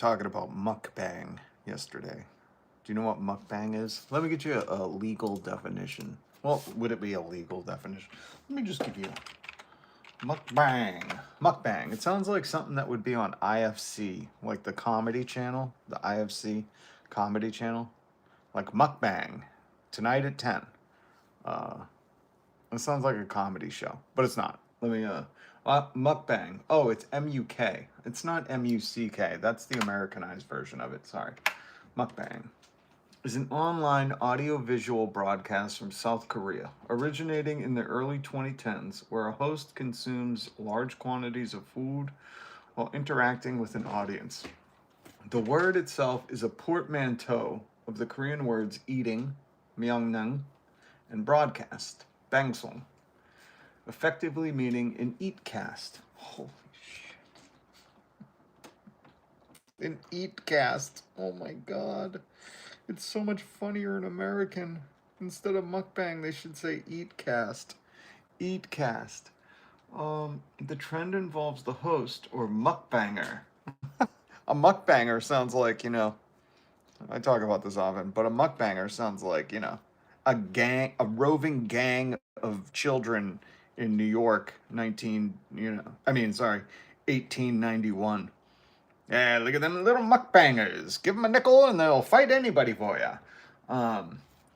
talking about mukbang yesterday. Do you know what mukbang is? Let me get you a legal definition. Well, would it be a legal definition? Let me just give you mukbang. Mukbang. It sounds like something that would be on IFC, like the comedy channel, the IFC comedy channel, like mukbang tonight at 10. Uh, it sounds like a comedy show, but it's not. Let me mukbang. Oh, it's MUK. It's not MUCK. That's the Americanized version of it. Sorry. Mukbang is an online audio-visual broadcast from South Korea, originating in the early 2010s, where a host consumes large quantities of food while interacting with an audience. The word itself is a portmanteau of the Korean words eating, myeongnang, and broadcast, bangsong, effectively meaning an eat cast. Holy shit. An eat cast. Oh my god. It's so much funnier in American. Instead of mukbang, they should say eat cast. Eat cast. The trend involves the host or mukbanger. A mukbanger sounds like, I talk about this often, but a mukbanger sounds like, a roving gang of children in New York, 1891. Yeah, look at them little mukbangers. Give them a nickel and they'll fight anybody for you.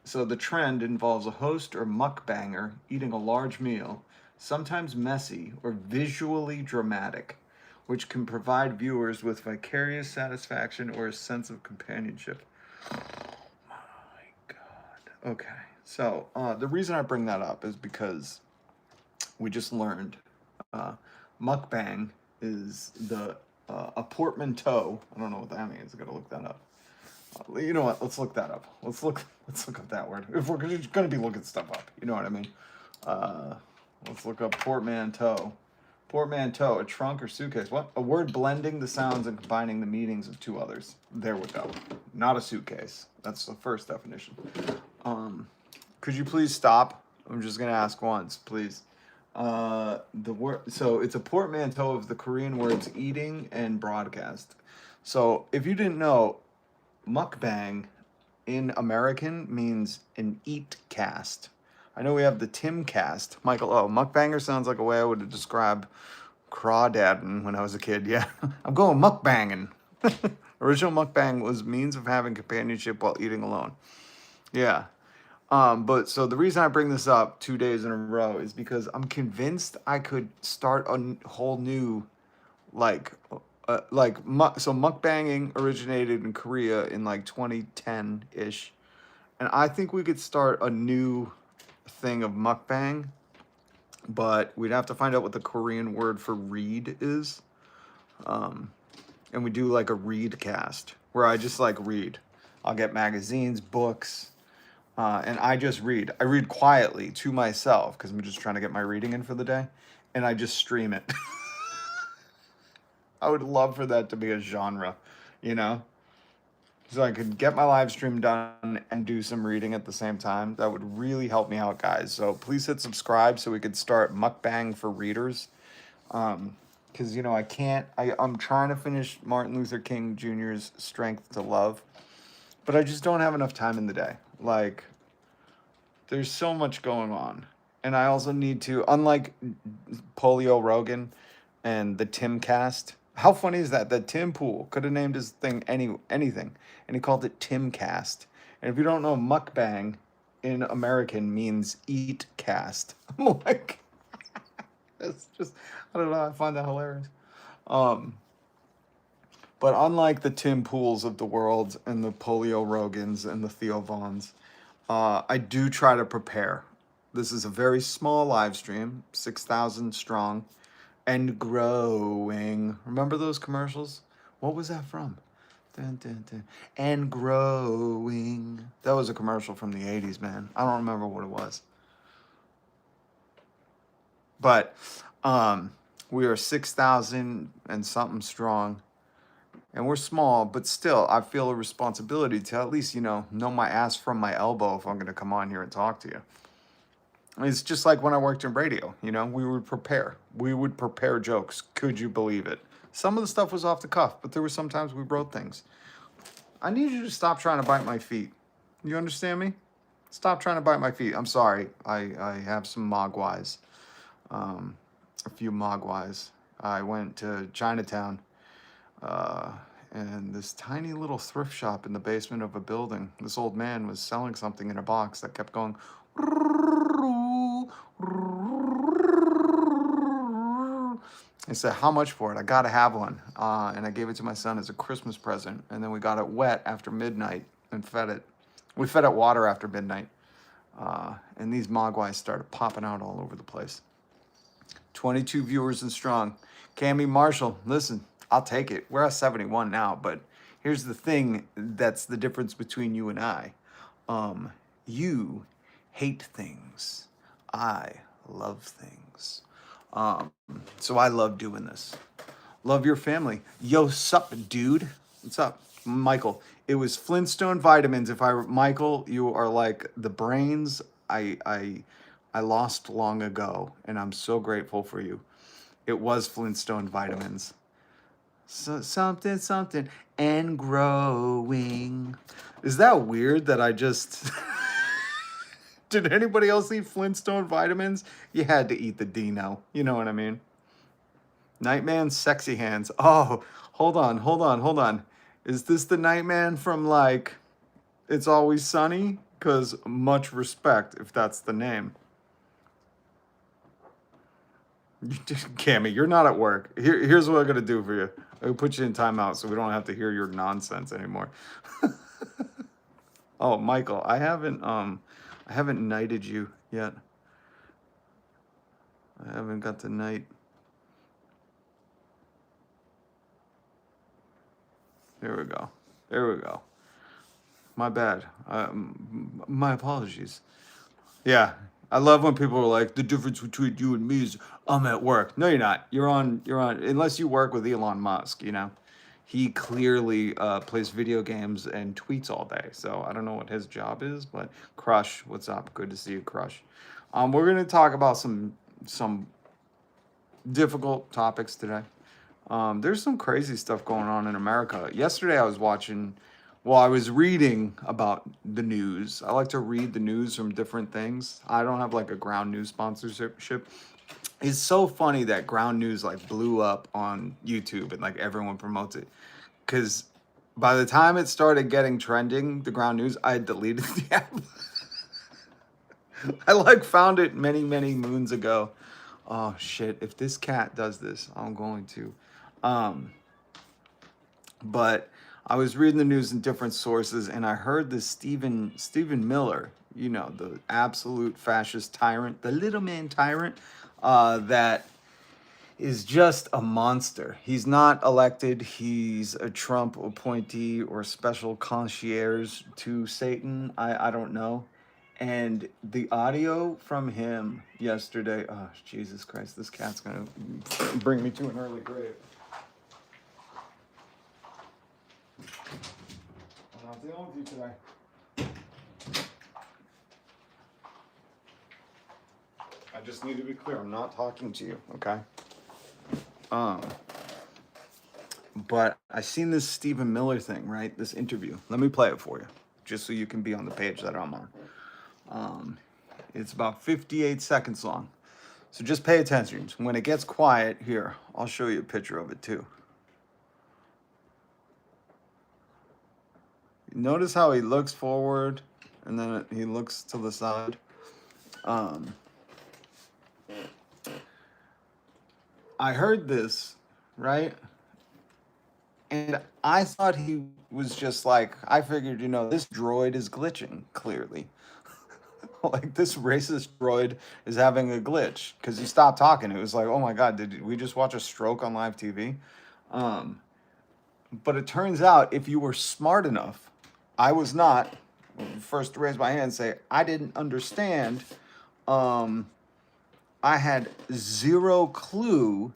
So the trend involves a host or mukbanger eating a large meal, sometimes messy or visually dramatic, which can provide viewers with vicarious satisfaction or a sense of companionship. My God. Okay. So the reason I bring that up is because we just learned mukbang is a portmanteau. I don't know what that means. I gotta look that up. You know what? Let's look that up. Let's look up that word. If we're gonna be looking stuff up, you know what I mean. Let's look up portmanteau. Portmanteau, a trunk or suitcase. What? A word blending the sounds and combining the meanings of two others. There we go. Not a suitcase. That's the first definition. Could you please stop? I'm just gonna ask once, please. The word, so it's a portmanteau of the Korean words eating and broadcast. So if you didn't know, mukbang in American means an eat cast. I know we have the Tim cast. Michael, mukbanger sounds like a way I would describe crawdadding when I was a kid. Yeah, I'm going mukbanging. Original mukbang was means of having companionship while eating alone. Yeah. But so the reason I bring this up 2 days in a row is because I'm convinced I could start a whole new, so mukbanging originated in Korea in like 2010-ish. And I think we could start a new thing of mukbang, but we'd have to find out what the Korean word for read is. And we do like a read cast where I just like read. I'll get magazines, books, and I just read. I read quietly to myself because I'm just trying to get my reading in for the day, and I just stream it. I would love for that to be a genre, you know? So I could get my live stream done and do some reading at the same time. That would really help me out, guys. So please hit subscribe so we could start mukbang for readers. Because, I'm trying to finish Martin Luther King Jr.'s Strength to Love, but I just don't have enough time in the day. Like, there's so much going on. And I also need to, unlike Polio Rogan and the Tim cast, how funny is that? That Tim Pool could have named his thing anything, and he called it Tim Cast. And if you don't know, mukbang in American means eat cast. I'm like, it's just, I don't know, I find that hilarious. But unlike the Tim Pools of the world and the Polio Rogans and the Theo Vaughns, I do try to prepare. This is a very small live stream, 6,000 strong, and growing. Remember those commercials? What was that from? Dun, dun, dun. And growing. That was a commercial from the 80s, man. I don't remember what it was. But we are 6,000 and something strong. And we're small, but still, I feel a responsibility to at least, know my ass from my elbow if I'm going to come on here and talk to you. It's just like when I worked in radio, we would prepare. We would prepare jokes. Could you believe it? Some of the stuff was off the cuff, but there were sometimes we wrote things. I need you to stop trying to bite my feet. You understand me? Stop trying to bite my feet. I'm sorry. I have some mogwais. A few mogwais. I went to Chinatown, and this tiny little thrift shop in the basement of a building. This old man was selling something in a box that kept going. I said, how much for it? I got to have one. And I gave it to my son as a Christmas present. And then we got it wet after midnight and fed it. We fed it water after midnight. And these mogwais started popping out all over the place. 22 viewers and strong. Cammy Marshall, listen, I'll take it. We're at 71 now, but here's the thing that's the difference between you and I. You hate things. I love things. So I love doing this. Love your family. Yo, sup, dude? What's up? Michael, it was Flintstone vitamins. Michael, you are like the brains I lost long ago, and I'm so grateful for you. It was Flintstone vitamins. So, something, and growing. Is that weird that I just... Did anybody else eat Flintstone vitamins? You had to eat the Dino. You know what I mean? Nightman, sexy hands. Oh, hold on. Is this the Nightman from, like, It's Always Sunny? Because much respect if that's the name. Cammy, you're not at work. Here's what I'm going to do for you. I'll put you in timeout so we don't have to hear your nonsense anymore. Oh, Michael, I haven't knighted you yet. I haven't got to knight. There we go. My bad. My apologies. Yeah, I love when people are like, the difference between you and me is I'm at work. No, you're not. You're on, unless you work with Elon Musk, you know. He clearly plays video games and tweets all day. So I don't know what his job is, but Crush, what's up? Good to see you, Crush. We're going to talk about some difficult topics today. There's some crazy stuff going on in America. Yesterday I was reading about the news. I like to read the news from different things. I don't have like a Ground News sponsorship. It's so funny that Ground News like blew up on YouTube and like everyone promotes it. Because by the time it started getting trending, the Ground News, I had deleted the app. I like found it many, many moons ago. Oh shit, if this cat does this, I'm going to. But I was reading the news in different sources and I heard this Stephen Miller, you know, the absolute fascist tyrant, the little man tyrant, that is just a monster. He's not elected. He's a Trump appointee or special concierge to Satan. I don't know. And the audio from him yesterday, oh, Jesus Christ, this cat's going to bring me to an early grave. I'm not dealing with you today. I just need to be clear. I'm not talking to you, okay? But I seen this Stephen Miller thing, right? This interview. Let me play it for you, just so you can be on the page that I'm on. It's about 58 seconds long. So just pay attention. When it gets quiet, here, I'll show you a picture of it too. Notice how he looks forward and then he looks to the side. I heard this, right? And I thought he was just like, I figured, you know, this droid is glitching, clearly. Like, this racist droid is having a glitch. Because he stopped talking. It was like, oh my God, did we just watch a stroke on live TV? But it turns out, if you were smart enough, I was not, first to raise my hand and say, I didn't understand. I had zero clue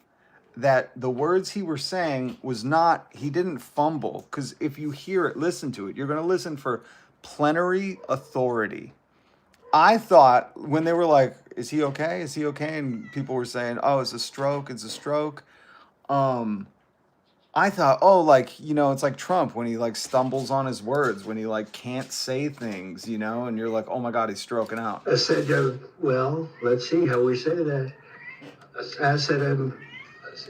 that the words he was saying was not, he didn't fumble. Because if you hear it, listen to it. You're going to listen for Plenary Authority. I thought when they were like, is he okay? Is he okay? And people were saying, oh, it's a stroke. It's a stroke. I thought, oh, like, it's like Trump when he like stumbles on his words, when he like can't say things, and you're like, oh my God, he's stroking out. I said, well, let's see how we say that. I said,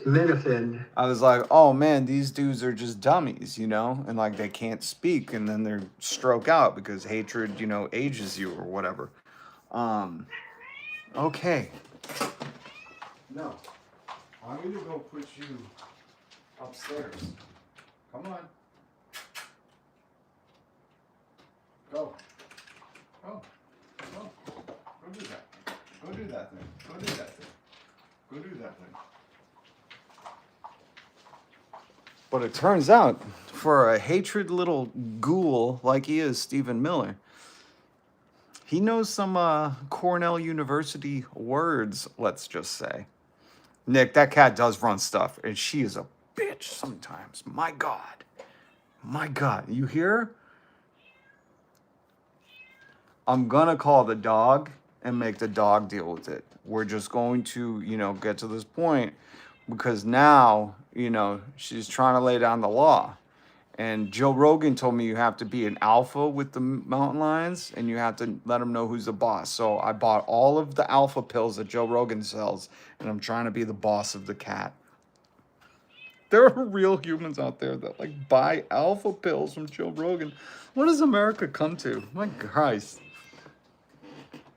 Minifin. I was like, oh man, these dudes are just dummies, and like they can't speak, and then they stroke out because hatred, ages you or whatever. Okay. No, I'm going to go put you upstairs. Come on. Go. Go. Go. Go do that. Go do that thing. Go do that thing. Go do that thing. But it turns out, for a hatred little ghoul like he is, Stephen Miller, he knows some Cornell University words, let's just say. Nick, that cat does run stuff, and she is a bitch sometimes. My God. My God. You hear her? I'm going to call the dog and make the dog deal with it. We're just going to, get to this point because now, she's trying to lay down the law. And Joe Rogan told me you have to be an alpha with the mountain lions and you have to let them know who's the boss. So I bought all of the alpha pills that Joe Rogan sells, and I'm trying to be the boss of the cat. There are real humans out there that like buy alpha pills from Joe Rogan. What does America come to? My Christ.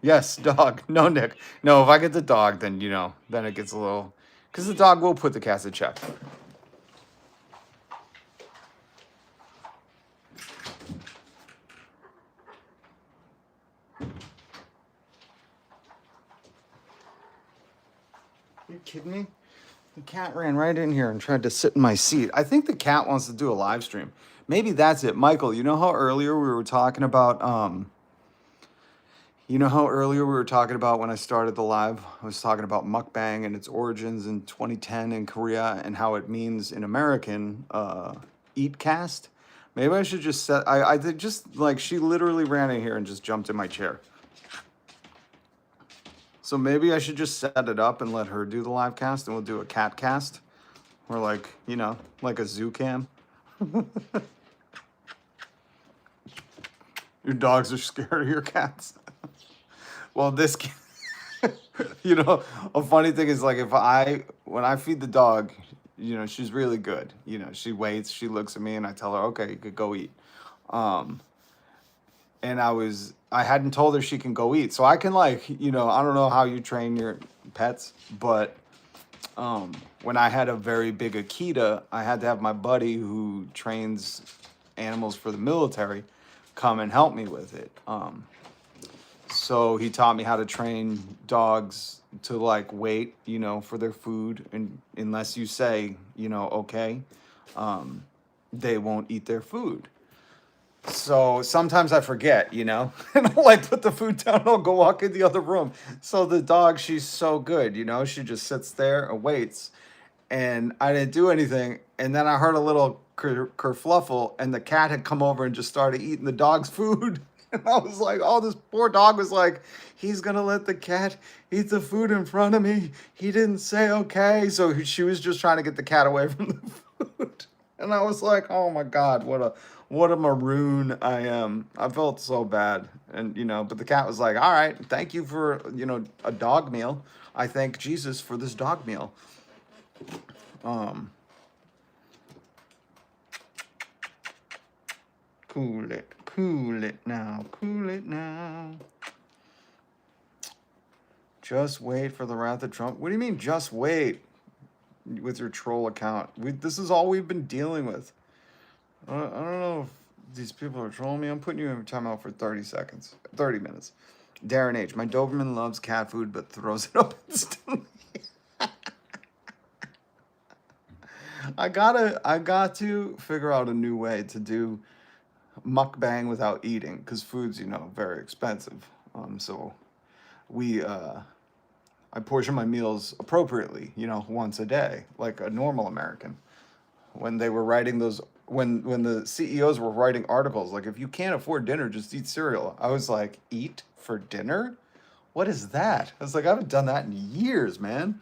Yes, dog. No, Nick. No, if I get the dog, then, then it gets a little... Because the dog will put the cats in check. Are you kidding me? The cat ran right in here and tried to sit in my seat. I think the cat wants to do a live stream. Maybe that's it. Michael, you know how earlier we were talking about... You know how earlier we were talking about when I started the live, I was talking about mukbang and its origins in 2010 in Korea and how it means in American eat cast. Maybe I should just set, I did just like, she literally ran in here and just jumped in my chair. So maybe I should just set it up and let her do the live cast and we'll do a cat cast. Or like, like a zoo cam. Your dogs are scared of your cats. Well, this, a funny thing is like when I feed the dog, she's really good. She waits, she looks at me and I tell her, okay, you could go eat. And I hadn't told her she can go eat. So I can like, I don't know how you train your pets, but when I had a very big Akita, I had to have my buddy who trains animals for the military come and help me with it. So he taught me how to train dogs to like wait, for their food. And unless you say, okay, they won't eat their food. So sometimes I forget, and I'll like put the food down and I'll go walk in the other room. So the dog, she's so good, she just sits there and waits. And I didn't do anything. And then I heard a little kerfluffle and the cat had come over and just started eating the dog's food. And I was like, oh, this poor dog was like, he's going to let the cat eat the food in front of me. He didn't say okay. So she was just trying to get the cat away from the food. And I was like, oh my God, what a maroon I am. I felt so bad. And, but the cat was like, all right, thank you for, a dog meal. I thank Jesus for this dog meal. Cool it now, cool it now. Just wait for the wrath of Trump. What do you mean, just wait? With your troll account. This is all we've been dealing with. I don't know if these people are trolling me. I'm putting you in timeout for 30 minutes. Darren H. My Doberman loves cat food, but throws it up instantly. I got to figure out a new way to do mukbang without eating, because food's, very expensive. So I portion my meals appropriately, once a day, like a normal American. When they were writing when the CEOs were writing articles, like, if you can't afford dinner, just eat cereal. I was like, eat for dinner? What is that? I was like, I haven't done that in years, man.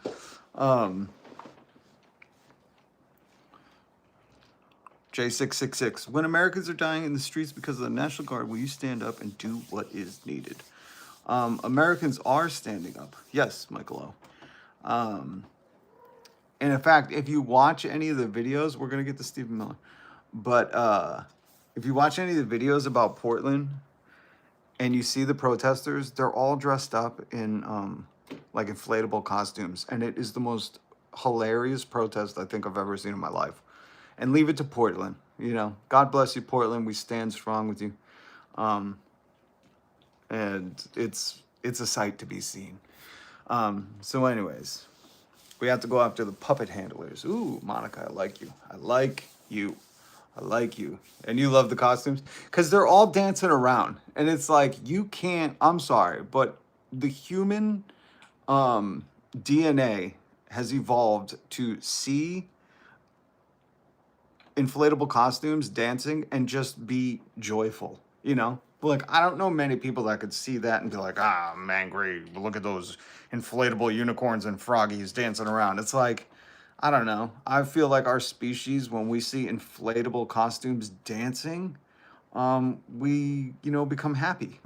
J666. When Americans are dying in the streets because of the National Guard, will you stand up and do what is needed? Americans are standing up. Yes, Michael O. And in fact, if you watch any of the videos, we're going to get to Stephen Miller. But if you watch any of the videos about Portland and you see the protesters, they're all dressed up in like inflatable costumes. And it is the most hilarious protest I think I've ever seen in my life. And leave it to Portland. You know, God bless you, Portland. We stand strong with you. And it's a sight to be seen. So anyways, we have to go after the puppet handlers. Ooh, Monica, I like you. I like you. I like you. And you love the costumes? Because they're all dancing around. And it's like, you can't, I'm sorry, but the human DNA has evolved to see inflatable costumes dancing and just be joyful, you know? Like, I don't know many people that could see that and be like, ah, I'm angry. Look at those inflatable unicorns and froggies dancing around. It's like, I don't know. I feel like our species, when we see inflatable costumes dancing, we, you know, become happy.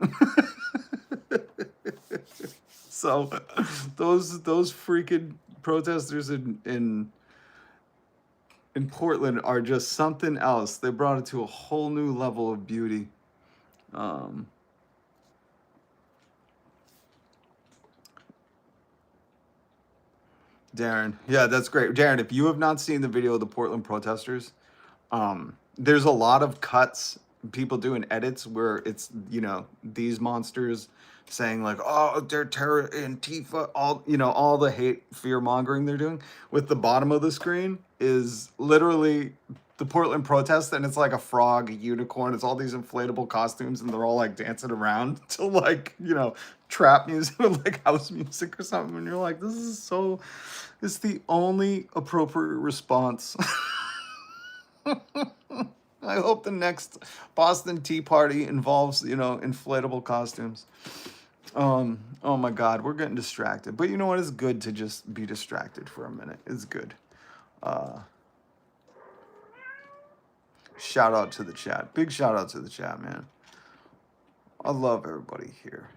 So those freaking protesters in Portland are just something else. They brought it to a whole new level of beauty. Darren, yeah, that's great. Darren, if you have not seen the video of the Portland protesters, there's a lot of cuts, people doing edits where it's, you know, these monsters saying like, oh, they're terror, Antifa, all, you know, all the hate, fear mongering they're doing. With the bottom of the screen is literally the Portland protest, and it's like a frog, a unicorn. It's all these inflatable costumes, and they're all like dancing around to like, you know, trap music or like house music or something. And you're like, this is so, it's the only appropriate response. I hope the next Boston Tea Party involves, you know, inflatable costumes. Oh my God, we're getting distracted. But you know what? It's good to just be distracted for a minute. It's good. Shout out to the chat. Big shout out to the chat, man. I love everybody here.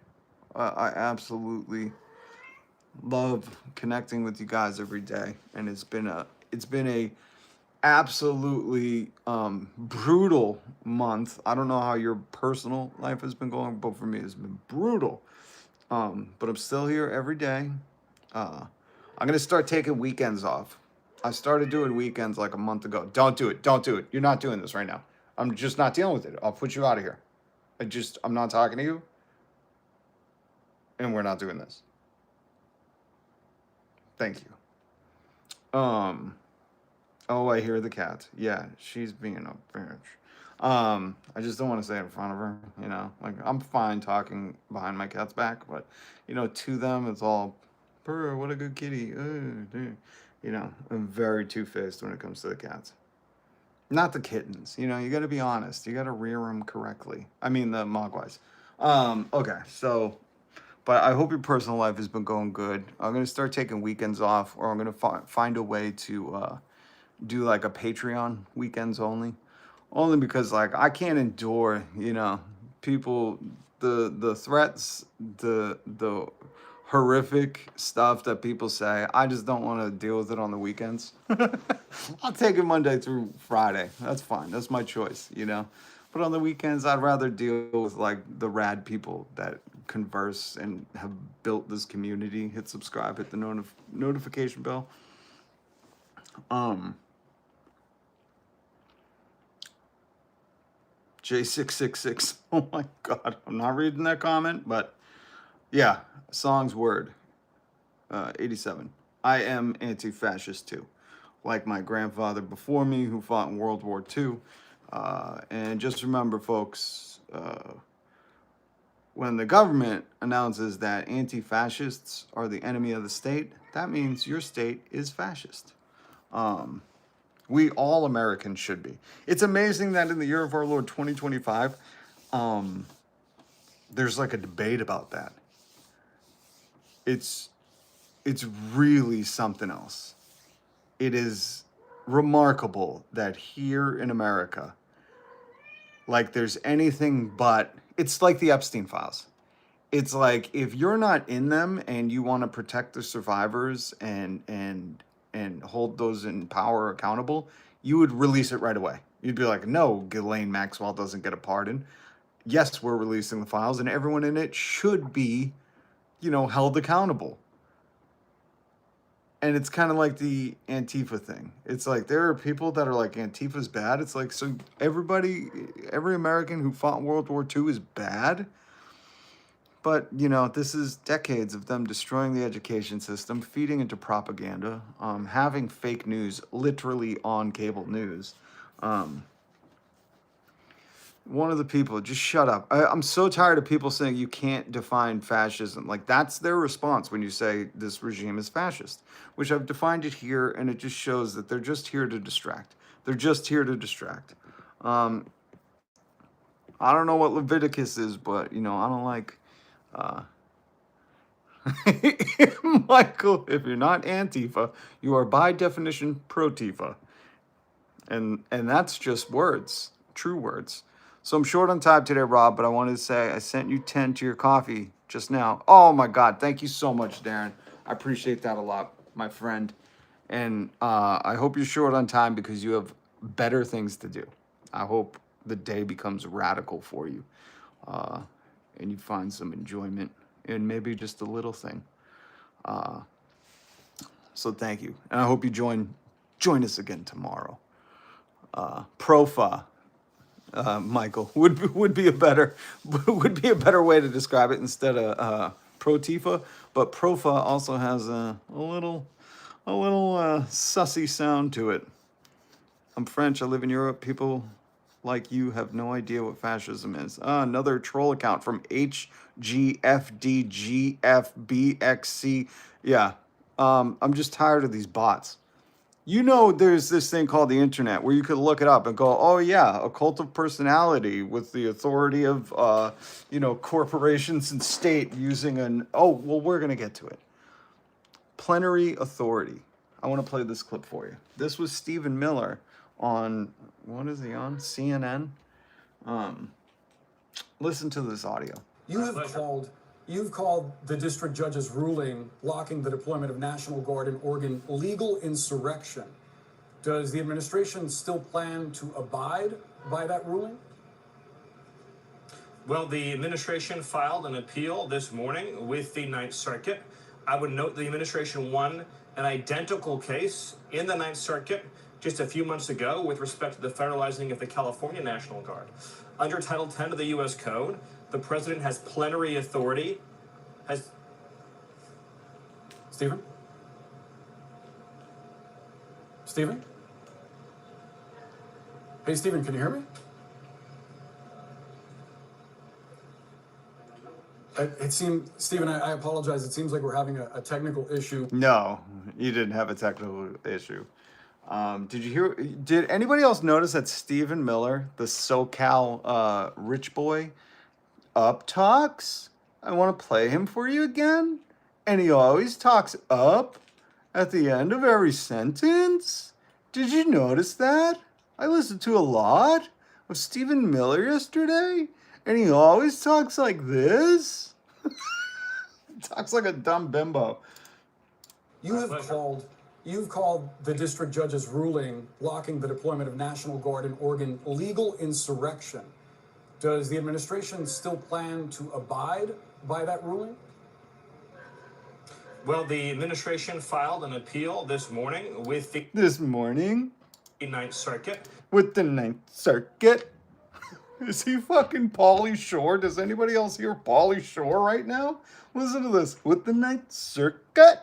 I absolutely love connecting with you guys every day, and it's been a absolutely brutal month. I don't know how your personal life has been going, but for me it's been brutal. But I'm still here every day. I'm gonna start taking weekends off. I started doing weekends like a month ago. Don't do it. Don't do it. You're not doing this right now. I'm just not dealing with it. I'll put you out of here. I'm not talking to you. And we're not doing this. Thank you. Oh, I hear the cat. Yeah, she's being a bitch. I just don't want to say it in front of her, you know. Like, I'm fine talking behind my cat's back, but, you know, to them, it's all, purr, what a good kitty. You know, I'm very two-faced when it comes to the cats. Not the kittens, you know, you got to be honest. You got to rear them correctly. I mean, the mogwais. Okay, so, but I hope your personal life has been going good. I'm going to start taking weekends off, or I'm going to find a way to do like a Patreon weekends only because like I can't endure, you know, people, the threats, the horrific stuff that people say. I just don't want to deal with it on the weekends. I'll take it Monday through Friday. That's fine. That's my choice, you know. But on the weekends, I'd rather deal with like the rad people that converse and have built this community. Hit subscribe, hit the notification bell. J666. Oh my God. I'm not reading that comment, but yeah, song's word. 87. I am anti-fascist too. Like my grandfather before me who fought in World War II. And just remember, folks, when the government announces that anti-fascists are the enemy of the state, that means your state is fascist. We all Americans should be. It's amazing that in the year of our Lord 2025, there's like a debate about that. It's really something else. It is remarkable that here in America, like there's anything but, it's like the Epstein files. It's like if you're not in them and you want to protect the survivors and hold those in power accountable, you would release it right away. You'd be like, no, Ghislaine Maxwell doesn't get a pardon. Yes, we're releasing the files, and everyone in it should be, held accountable. And it's kind of like the Antifa thing. It's like there are people that are like, Antifa's bad. It's like, so every American who fought World War II is bad. But, this is decades of them destroying the education system, feeding into propaganda, having fake news literally on cable news. One of the people, just shut up. I'm so tired of people saying you can't define fascism. Like, that's their response when you say this regime is fascist, which I've defined it here, and it just shows that they're just here to distract. They're just here to distract. I don't know what Leviticus is, but, I don't like... Michael, if you're not Antifa, you are by definition pro-Tifa. And that's just words, true words. So I'm short on time today, Rob, but I wanted to say I sent you 10 to your coffee just now. Oh my God, thank you so much, Darren. I appreciate that a lot, my friend. And I hope you're short on time because you have better things to do. I hope the day becomes radical for you and you find some enjoyment in maybe just a little thing. So thank you. And I hope you join us again tomorrow. Profa. Michael would be a better way to describe it instead of pro-Tifa, but Profa also has a little sussy sound to it. I'm French. I live in Europe. People like you have no idea what fascism is. Another troll account from HGFDGFBXC. Yeah, I'm just tired of these bots. There's this thing called the internet where you could look it up and go, oh yeah, a cult of personality with the authority of, corporations and state using we're going to get to it. Plenary Authority. I want to play this clip for you. This was Stephen Miller on, what is he on? CNN? Listen to this audio. You've called the district judge's ruling blocking the deployment of National Guard in Oregon legal insurrection. Does the administration still plan to abide by that ruling? Well, the administration filed an appeal this morning with the Ninth Circuit. I would note the administration won an identical case in the Ninth Circuit just a few months ago with respect to the federalizing of the California National Guard. Under Title 10 of the U.S. Code, the president has plenary authority. Stephen? Stephen? Hey, Stephen, can you hear me? It seemed, Stephen, I apologize. It seems like we're having a technical issue. No, you didn't have a technical issue. Did anybody else notice that Stephen Miller, the SoCal rich boy, up talks? I want to play him for you again. And he always talks up at the end of every sentence. Did you notice that? I listened to a lot of Stephen Miller yesterday, and he always talks like this. Talks like a dumb bimbo. You've called the district judge's ruling blocking the deployment of National Guard in Oregon legal insurrection. Does the administration still plan to abide by that ruling? Well, the administration filed an appeal this morning with the Ninth Circuit. With the Ninth Circuit? Is he fucking Pauly Shore? Does anybody else hear Pauly Shore right now? Listen to this. With the Ninth Circuit?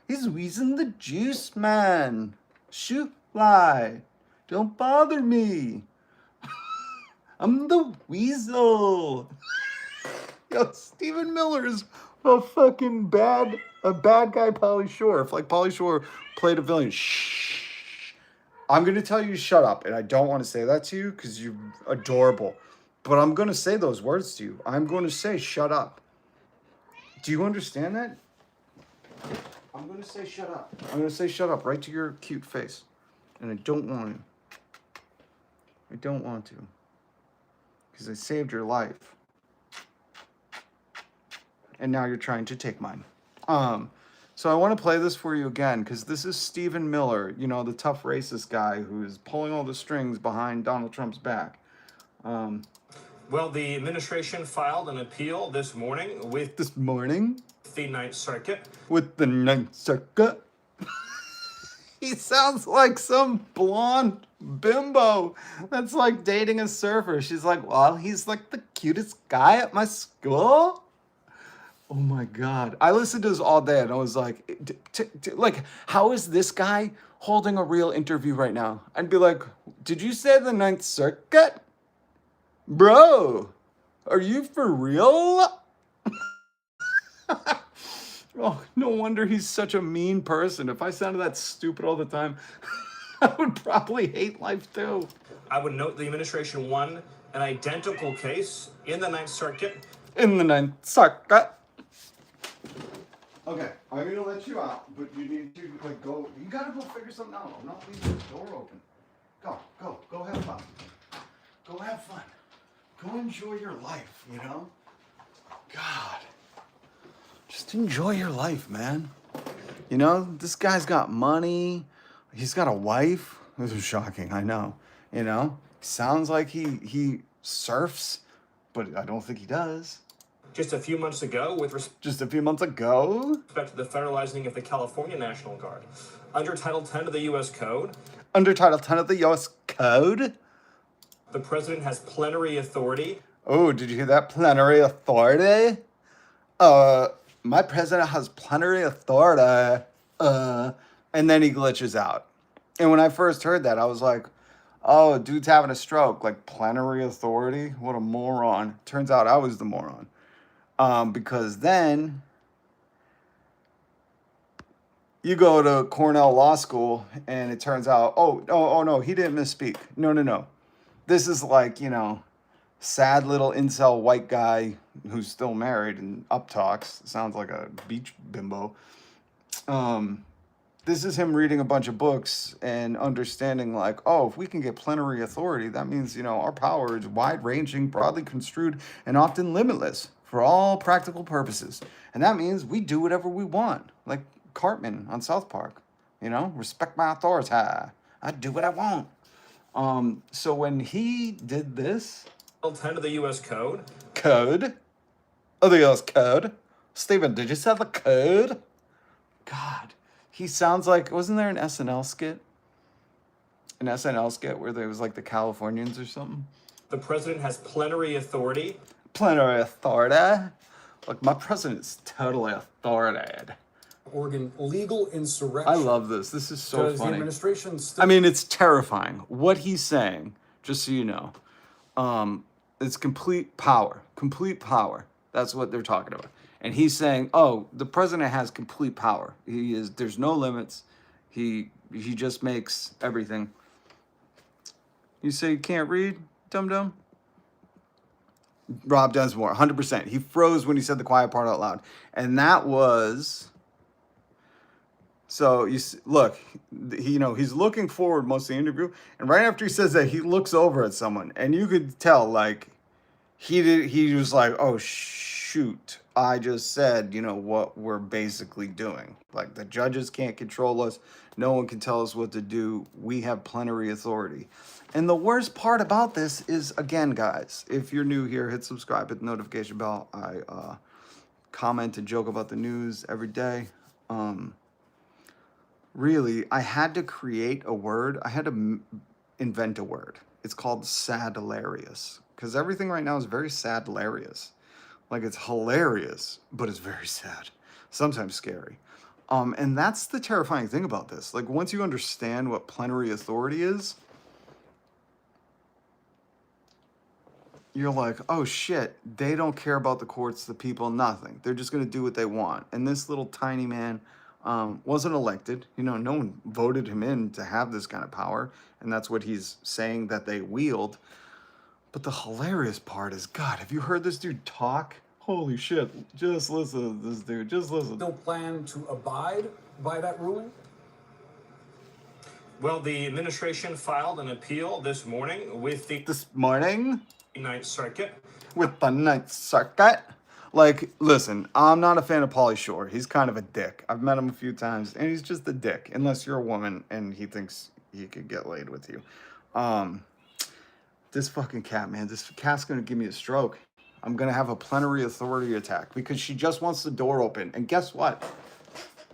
He's wheezing the juice, man. Shoot fly. Don't bother me. I'm the weasel. Yo, Stephen Miller is a fucking bad guy, Pauly Shore. If like Pauly Shore played a villain, shh. I'm going to tell you to shut up, and I don't want to say that to you because you're adorable. But I'm going to say those words to you. I'm going to say shut up. Do you understand that? I'm going to say shut up. I'm going to say shut up right to your cute face. And I don't want to. I don't want to. Because I saved your life. And now you're trying to take mine. So I want to play this for you again, because this is Stephen Miller, you know, the tough racist guy who's pulling all the strings behind Donald Trump's back. Well, the administration filed an appeal this morning with This morning, the Ninth Circuit. with the Ninth Circuit. He sounds like some blonde bimbo that's like dating a surfer. She's like, well, he's like the cutest guy at my school. Oh my God. I listened to this all day and I was like, like, how is this guy holding a real interview right now? I'd be like, did you say the Ninth Circuit? Bro, are you for real? Oh, no wonder he's such a mean person. If I sounded that stupid all the time, I would probably hate life too. I would note the administration won an identical case in the Ninth Circuit. In the Ninth Circuit. Okay, I'm gonna let you out, but you need to like go. You gotta go figure something out. I'm not leaving this door open. Go have fun. Go have fun. Go enjoy your life. You know. God. Just enjoy your life, man. You know, this guy's got money. He's got a wife. This is shocking, I know. You know, sounds like he surfs, but I don't think he does. Just a few months ago, with Just a few months ago. respect to the federalizing of the California National Guard, under Title 10 of the U.S. Code, Under Title 10 of the U.S. Code. the president has plenary authority. Oh, did you hear that? Plenary authority? My president has plenary authority. And then he glitches out. And when I first heard that, I was like, oh, dude's having a stroke. Like, plenary authority? What a moron. Turns out I was the moron. Because then you go to Cornell Law School and it turns out, oh no, he didn't misspeak. No. This is like, you know, sad little incel white guy who's still married and up talks. Sounds like a beach bimbo. This is him reading a bunch of books and understanding like, oh, if we can get plenary authority, that means, you know, our power is wide-ranging, broadly construed, and often limitless for all practical purposes. And that means we do whatever we want, like Cartman on South Park. You know, respect my authority. I do what I want. So when he did this, Title 10 of the U.S. Code. Code? Oh, the U.S. Code? Stephen, did you say the code? God, he sounds like, wasn't there an SNL skit? An SNL skit where there was like the Californians or something? The president has plenary authority. Plenary authority? Look, my president's totally authoritative. Oregon legal insurrection. I love this. This is so Does the funny. administration still I mean, it's terrifying. What he's saying, just so you know, it's complete power. Complete power. That's what they're talking about. And he's saying, oh, the president has complete power. There's no limits. He just makes everything. You say you can't read, dum-dum? Rob Densmore, 100%. He froze when he said the quiet part out loud. And that was... So look, he's looking forward most of the interview, and right after he says that, he looks over at someone, and you could tell like he was like, oh shoot, I just said, you know, what we're basically doing. Like, the judges can't control us, no one can tell us what to do. We have plenary authority. And the worst part about this is, again, guys, if you're new here, hit subscribe, hit the notification bell. I comment and joke about the news every day. Really, I had to create a word. I had to invent a word. It's called sad-hilarious. Because everything right now is very sad-hilarious. Like, it's hilarious, but it's very sad. Sometimes scary. And that's the terrifying thing about this. Like, once you understand what plenary authority is, you're like, oh shit, they don't care about the courts, the people, nothing. They're just going to do what they want. And this little tiny man... wasn't elected. You know, no one voted him in to have this kind of power, and that's what he's saying that they wield. But the hilarious part is, God, have you heard this dude talk? Holy shit, just listen to this dude, just listen. still plan to abide by that ruling? Well, the administration filed an appeal this morning with the This morning Ninth Circuit. with the Ninth Circuit. Like, listen, I'm not a fan of Pauly Shore. He's kind of a dick. I've met him a few times, and he's just a dick. Unless you're a woman and he thinks he could get laid with you. This fucking cat, man. This cat's gonna give me a stroke. I'm gonna have a Plenary Authority attack because she just wants the door open. And guess what?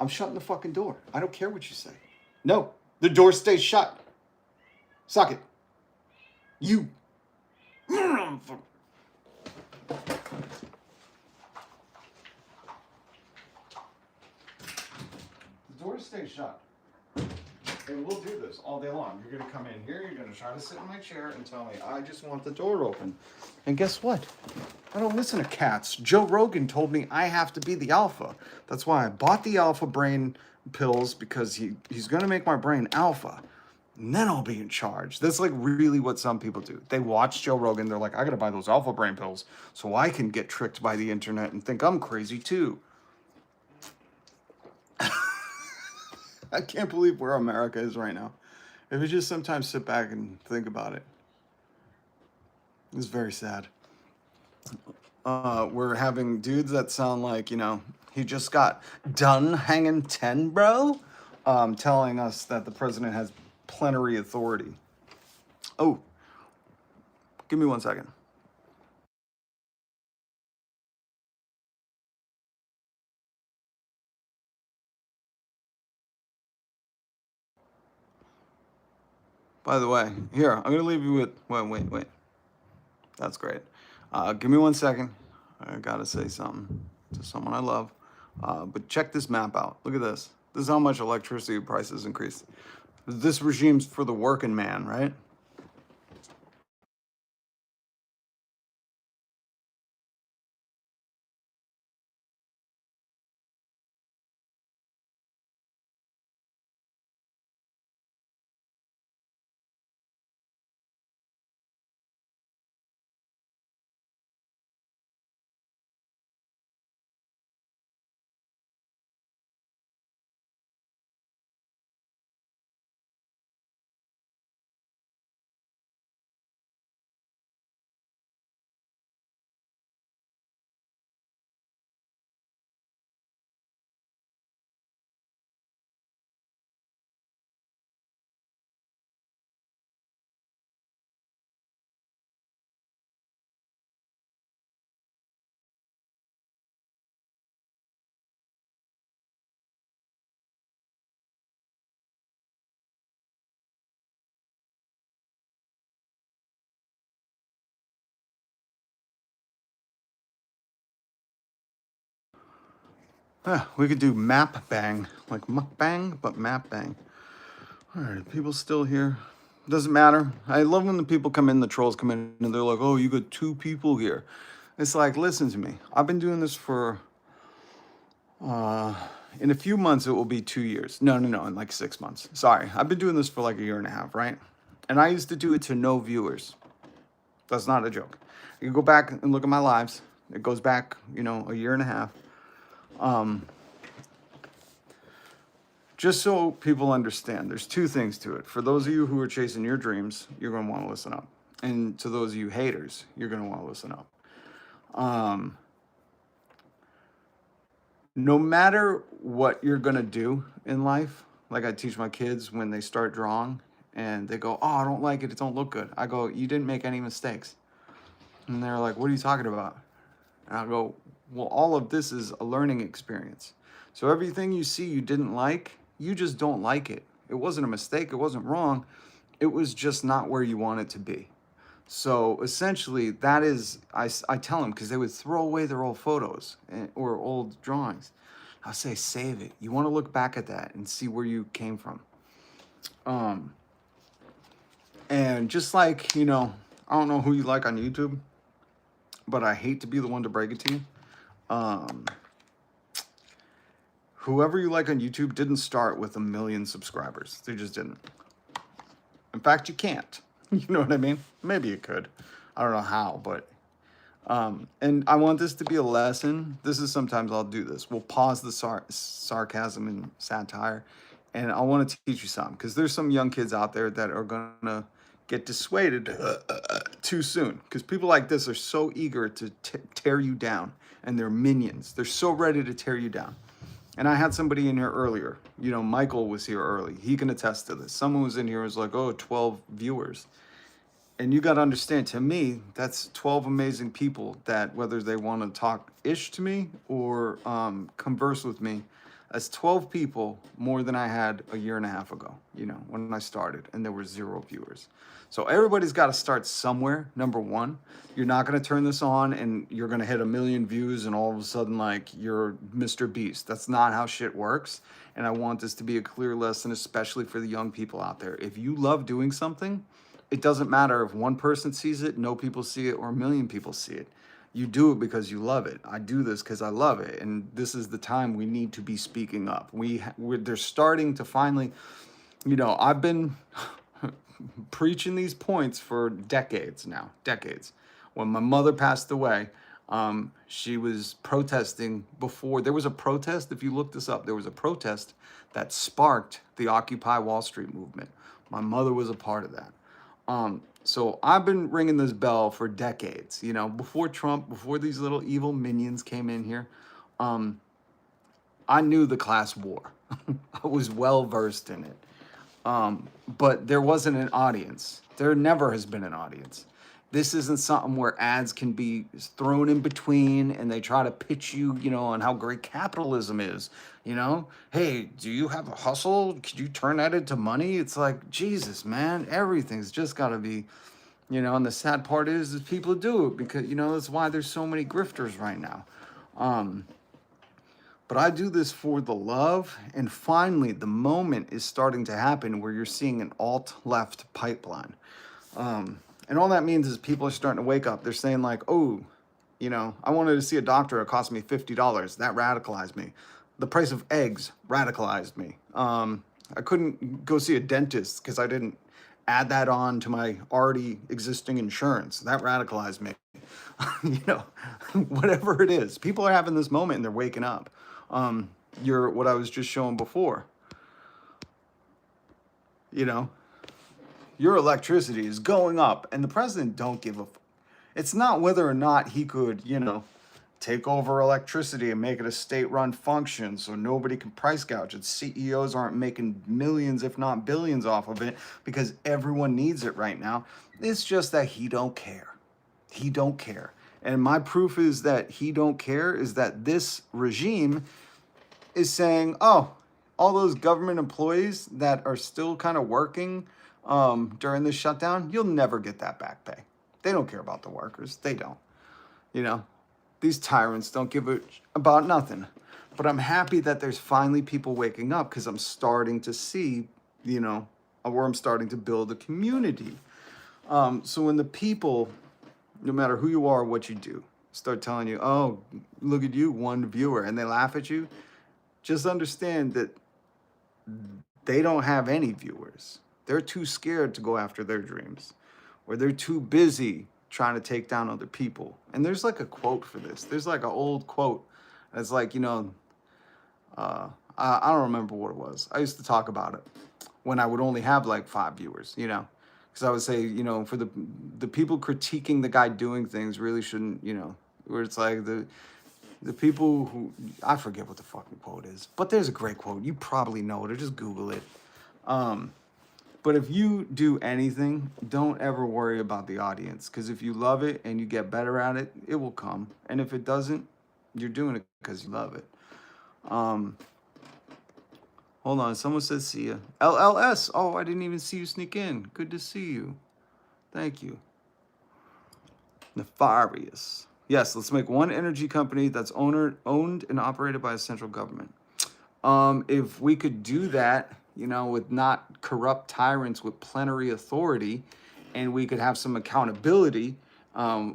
I'm shutting the fucking door. I don't care what you say. No, the door stays shut. Suck it. You. The door stays shut. And we'll do this all day long. You're going to come in here, you're going to try to sit in my chair and tell me, I just want the door open. And guess what? I don't listen to cats. Joe Rogan told me I have to be the alpha. That's why I bought the alpha brain pills, because he's going to make my brain alpha. And then I'll be in charge. That's like really what some people do. They watch Joe Rogan. They're like, I got to buy those alpha brain pills so I can get tricked by the internet and think I'm crazy too. I can't believe where America is right now. If you just sometimes sit back and think about it, it's very sad. We're having dudes that sound like, he just got done hanging 10, bro, telling us that the president has plenary authority. Oh, give me 1 second. By the way, here, I'm going to leave you with... Wait. That's great. Give me 1 second. I got to say something to someone I love. But check this map out. Look at this. This is how much electricity prices increased. This regime's for the working man, right? We could do map bang, like mukbang, but map bang. All right, people still here. Doesn't matter. I love when the people come in, the trolls come in, and they're like, oh, you got 2 people here. It's like, listen to me. I've been doing this for, in a few months, it will be 2 years. No, in like 6 months. Sorry, I've been doing this for like 1.5 years, right? And I used to do it to no viewers. That's not a joke. You go back and look at my lives. It goes back, 1.5 years. Just so people understand, there's 2 things to it. For those of you who are chasing your dreams, you're going to want to listen up. And to those of you haters, you're going to want to listen up. No matter what you're going to do in life, like I teach my kids when they start drawing and they go, oh, I don't like it. It don't look good. I go, you didn't make any mistakes. And they're like, what are you talking about? And I go, well, all of this is a learning experience. So everything you see you didn't like, you just don't like it. It wasn't a mistake. It wasn't wrong. It was just not where you want it to be. So essentially, that is, I tell them, because they would throw away their old photos or old drawings. I'll say, save it. You want to look back at that and see where you came from. And just like, I don't know who you like on YouTube, but I hate to be the one to break it to you. Whoever you like on YouTube didn't start with 1 million subscribers. They just didn't. In fact, you can't. You know what I mean? Maybe you could. I don't know how, but... and I want this to be a lesson. This is sometimes I'll do this. We'll pause the sarcasm and satire And I want to teach you something, because there's some young kids out there that are going to get dissuaded too soon, because people like this are so eager to tear you down, and they're minions. They're so ready to tear you down. And I had somebody in here earlier. You know, Michael was here early. He can attest to this. Someone was in here and was like, oh, 12 viewers. And you got to understand, to me, that's 12 amazing people that, whether they want to talk ish to me or converse with me, that's 12 people more than I had a year and a half ago, you know, when I started, and there were 0 viewers. So everybody's got to start somewhere. Number one, you're not going to turn this on and you're going to hit 1 million views and all of a sudden, like, you're Mr. Beast. That's not how shit works. And I want this to be a clear lesson, especially for the young people out there. If you love doing something, it doesn't matter if one person sees it, no people see it, or 1 million people see it. You do it because you love it. I do this because I love it. And this is the time we need to be speaking up. They're starting to finally, you know, I've been preaching these points for decades now, decades. When my mother passed away, she was protesting before. There was a protest, if you look this up, there was a protest that sparked the Occupy Wall Street movement. My mother was a part of that. So I've been ringing this bell for decades, you know, before Trump, before these little evil minions came in here. I knew the class war. I was well versed in it. But there wasn't an audience. There never has been an audience. This isn't something where ads can be thrown in between and they try to pitch you, you know, on how great capitalism is. You know, hey, do you have a hustle? Could you turn that into money? It's like, Jesus, man, everything's just got to be, you know, and the sad part is people do it because, you know, that's why there's so many grifters right now. But I do this for the love, and finally the moment is starting to happen where you're seeing an alt-left pipeline. And all that means is people are starting to wake up. They're saying like, oh, you know, I wanted to see a doctor. It cost me $50. That radicalized me. The price of eggs radicalized me. I couldn't go see a dentist because I didn't add that on to my already existing insurance. That radicalized me. You know, whatever it is. People are having this moment and they're waking up. What I was just showing before. You know, your electricity is going up and the president don't give a it's not whether or not he could, you know, take over electricity and make it a state-run function so nobody can price gouge it. CEOs aren't making millions, if not billions, off of it because everyone needs it right now. It's just that he don't care. He don't care. And my proof is that he don't care is that this regime is saying, oh, all those government employees that are still kind of working during this shutdown, you'll never get that back pay. They don't care about the workers. They don't. You know, these tyrants don't give a about nothing. But I'm happy that there's finally people waking up because I'm starting to see, you know, where I'm starting to build a community. So when the people, no matter who you are or what you do, start telling you, oh, look at you, one viewer, and they laugh at you, just understand that they don't have any viewers. They're too scared to go after their dreams, or they're too busy trying to take down other people. And there's like a quote for this. There's like an old quote. It's like, you know, I don't remember what it was. I used to talk about it when I would only have like 5 viewers, you know, because I would say, you know, for the people critiquing the guy doing things really shouldn't, you know, where it's like the people who, I forget what the fucking quote is, but there's a great quote. You probably know it or just Google it. But if you do anything, don't ever worry about the audience, because if you love it and you get better at it, it will come. And if it doesn't, you're doing it because you love it. Hold on, someone said see ya. LLS, oh, I didn't even see you sneak in. Good to see you. Thank you. Nefarious. Yes, let's make one energy company that's owned and operated by a central government. If we could do that, you know, with not corrupt tyrants with plenary authority, and we could have some accountability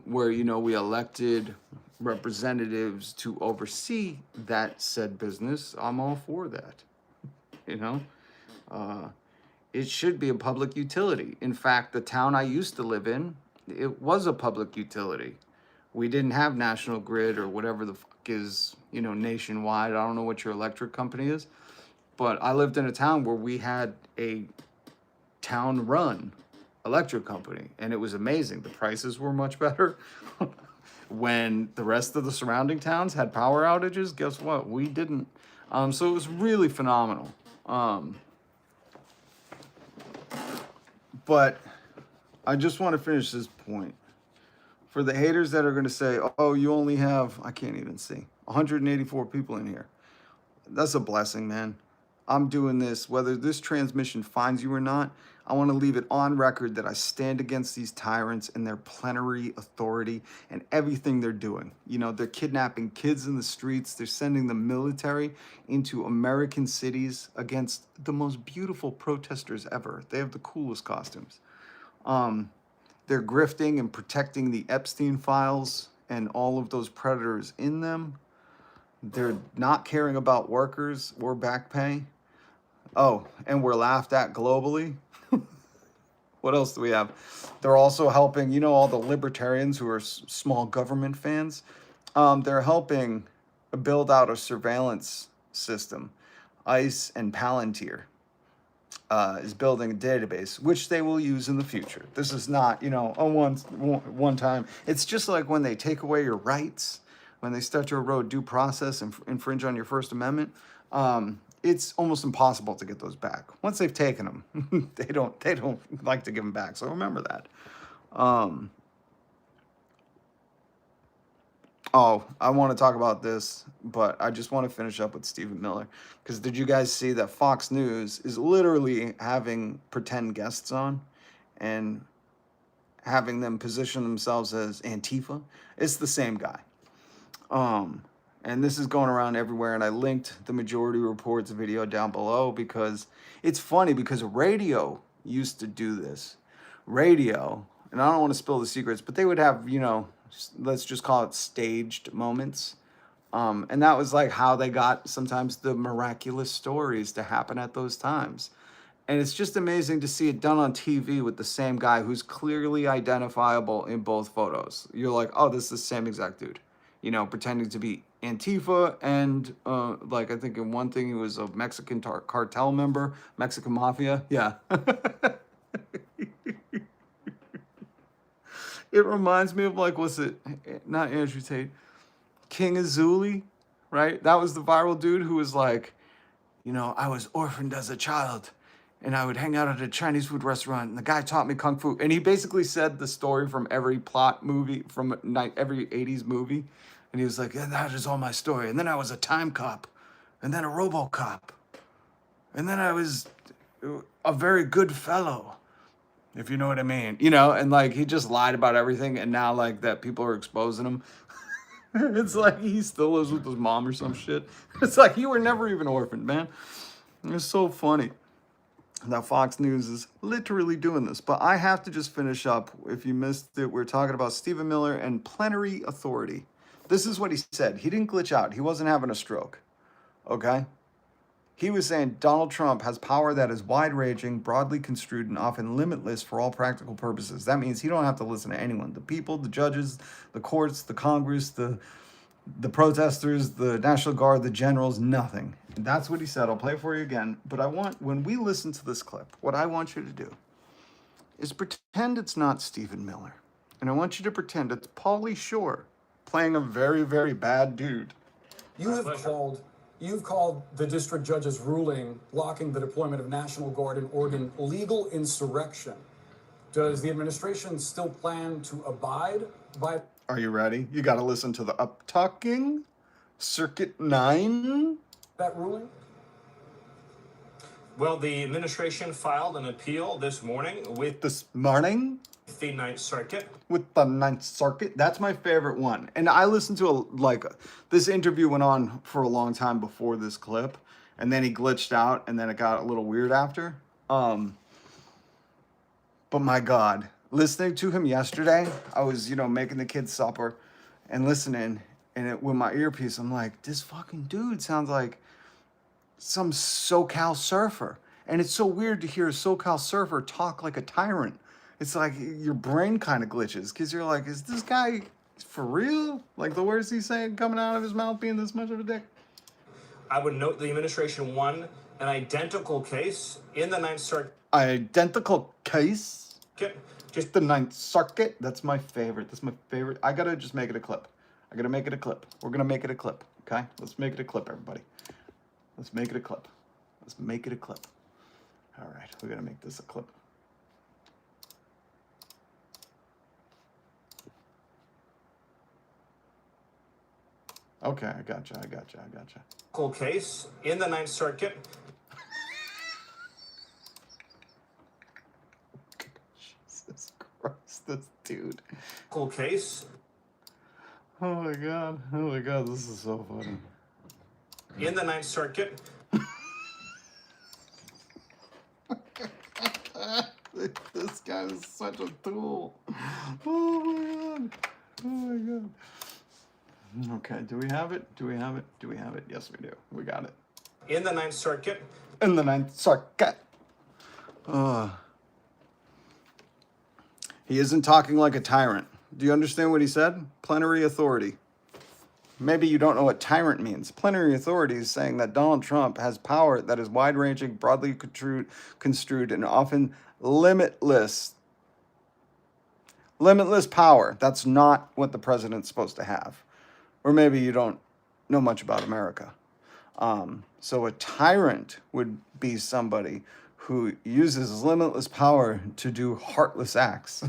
where, you know, we elected representatives to oversee that said business, I'm all for that. You know, it should be a public utility. In fact, the town I used to live in, it was a public utility. We didn't have National Grid or whatever the fuck is, you know, nationwide. I don't know what your electric company is. But I lived in a town where we had a town-run electric company, and it was amazing. The prices were much better. When the rest of the surrounding towns had power outages, guess what? We didn't. So it was really phenomenal. But I just want to finish this point. For the haters that are going to say, oh, you only have, I can't even see, 184 people in here. That's a blessing, man. I'm doing this, whether this transmission finds you or not. I want to leave it on record that I stand against these tyrants and their plenary authority and everything they're doing. You know, they're kidnapping kids in the streets. They're sending the military into American cities against the most beautiful protesters ever. They have the coolest costumes. They're grifting and protecting the Epstein files and all of those predators in them. They're not caring about workers or back pay. Oh, and we're laughed at globally. What else do we have? They're also helping, you know, all the libertarians who are small government fans. They're helping build out a surveillance system. ICE and Palantir is building a database, which they will use in the future. This is not, you know, a one time. It's just like when they take away your rights, when they start to erode due process and infringe on your First Amendment. It's almost impossible to get those back. Once they've taken them, they don't like to give them back. So remember that. Oh, I want to talk about this, but I just want to finish up with Stephen Miller. Because did you guys see that Fox News is literally having pretend guests on and having them position themselves as Antifa? It's the same guy. And this is going around everywhere, and I linked the Majority Report's video down below because it's funny because radio used to do this. Radio, and I don't want to spill the secrets, but they would have, you know, let's just call it staged moments. And that was like how they got sometimes the miraculous stories to happen at those times. And it's just amazing to see it done on TV with the same guy who's clearly identifiable in both photos. You're like, oh, this is the same exact dude. You know, pretending to be Antifa and like I think in one thing he was a Mexican cartel member, Mexican mafia. Yeah. It reminds me of like, what's it? Not Andrew Tate. King Azuli, right? That was the viral dude who was like, you know, I was orphaned as a child and I would hang out at a Chinese food restaurant and the guy taught me Kung Fu. And he basically said the story from every plot movie, from every 80s movie. And he was like, yeah, that is all my story. And then I was a time cop and then a RoboCop. And then I was a very good fellow, if you know what I mean. You know, and like he just lied about everything. And now like that people are exposing him. It's like he still lives with his mom or some shit. It's like you were never even orphaned, man. It's so funny that Fox News is literally doing this. But I have to just finish up. If you missed it, we're talking about Stephen Miller and Plenary Authority. This is what he said. He didn't glitch out. He wasn't having a stroke. Okay? He was saying Donald Trump has power that is wide-ranging, broadly construed, and often limitless for all practical purposes. That means he don't have to listen to anyone. The people, the judges, the courts, the Congress, the protesters, the National Guard, the generals, nothing. And that's what he said. I'll play it for you again. But I want, when we listen to this clip, what I want you to do is pretend it's not Stephen Miller. And I want you to pretend it's Pauly Shore playing a very, very bad dude. You've called the district judge's ruling blocking the deployment of National Guard in Oregon illegal insurrection. Does the administration still plan to abide by... Are you ready? You got to listen to the up-talking. Circuit 9. That ruling? Well, the administration filed an appeal this morning with This morning? the Ninth Circuit. With the Ninth Circuit. That's my favorite one. And I listened to this interview went on for a long time before this clip. And then he glitched out and then it got a little weird after. But my God, listening to him yesterday, I was, you know, making the kids supper and listening. And with my earpiece, I'm like, this fucking dude sounds like some SoCal surfer. And it's so weird to hear a SoCal surfer talk like a tyrant. It's like your brain kind of glitches because you're like, is this guy for real? Like the words he's saying coming out of his mouth being this much of a dick? I would note the administration, one, an identical case in the Ninth Circuit. Identical case? Just The Ninth Circuit? That's my favorite. That's my favorite. I gotta just make it a clip. I gotta make it a clip. We're gonna make it a clip, okay? Let's make it a clip, everybody. Let's make it a clip. Let's make it a clip. All right, we gotta make this a clip. Okay, I gotcha. Cool case in the Ninth Circuit. Jesus Christ, this dude. Cool case Oh my god, this is so funny. in the Ninth Circuit. This guy is such a tool. Oh my god. Oh my god. Okay, do we have it? Yes, we do. We got it. In the Ninth Circuit. In the Ninth Circuit. He isn't talking like a tyrant. Do you understand what he said? Plenary Authority. Maybe you don't know what tyrant means. Plenary Authority is saying that Donald Trump has power that is wide-ranging, broadly construed, and often limitless. Limitless power. That's not what the president's supposed to have. Or maybe you don't know much about America. So a tyrant would be somebody who uses limitless power to do heartless acts.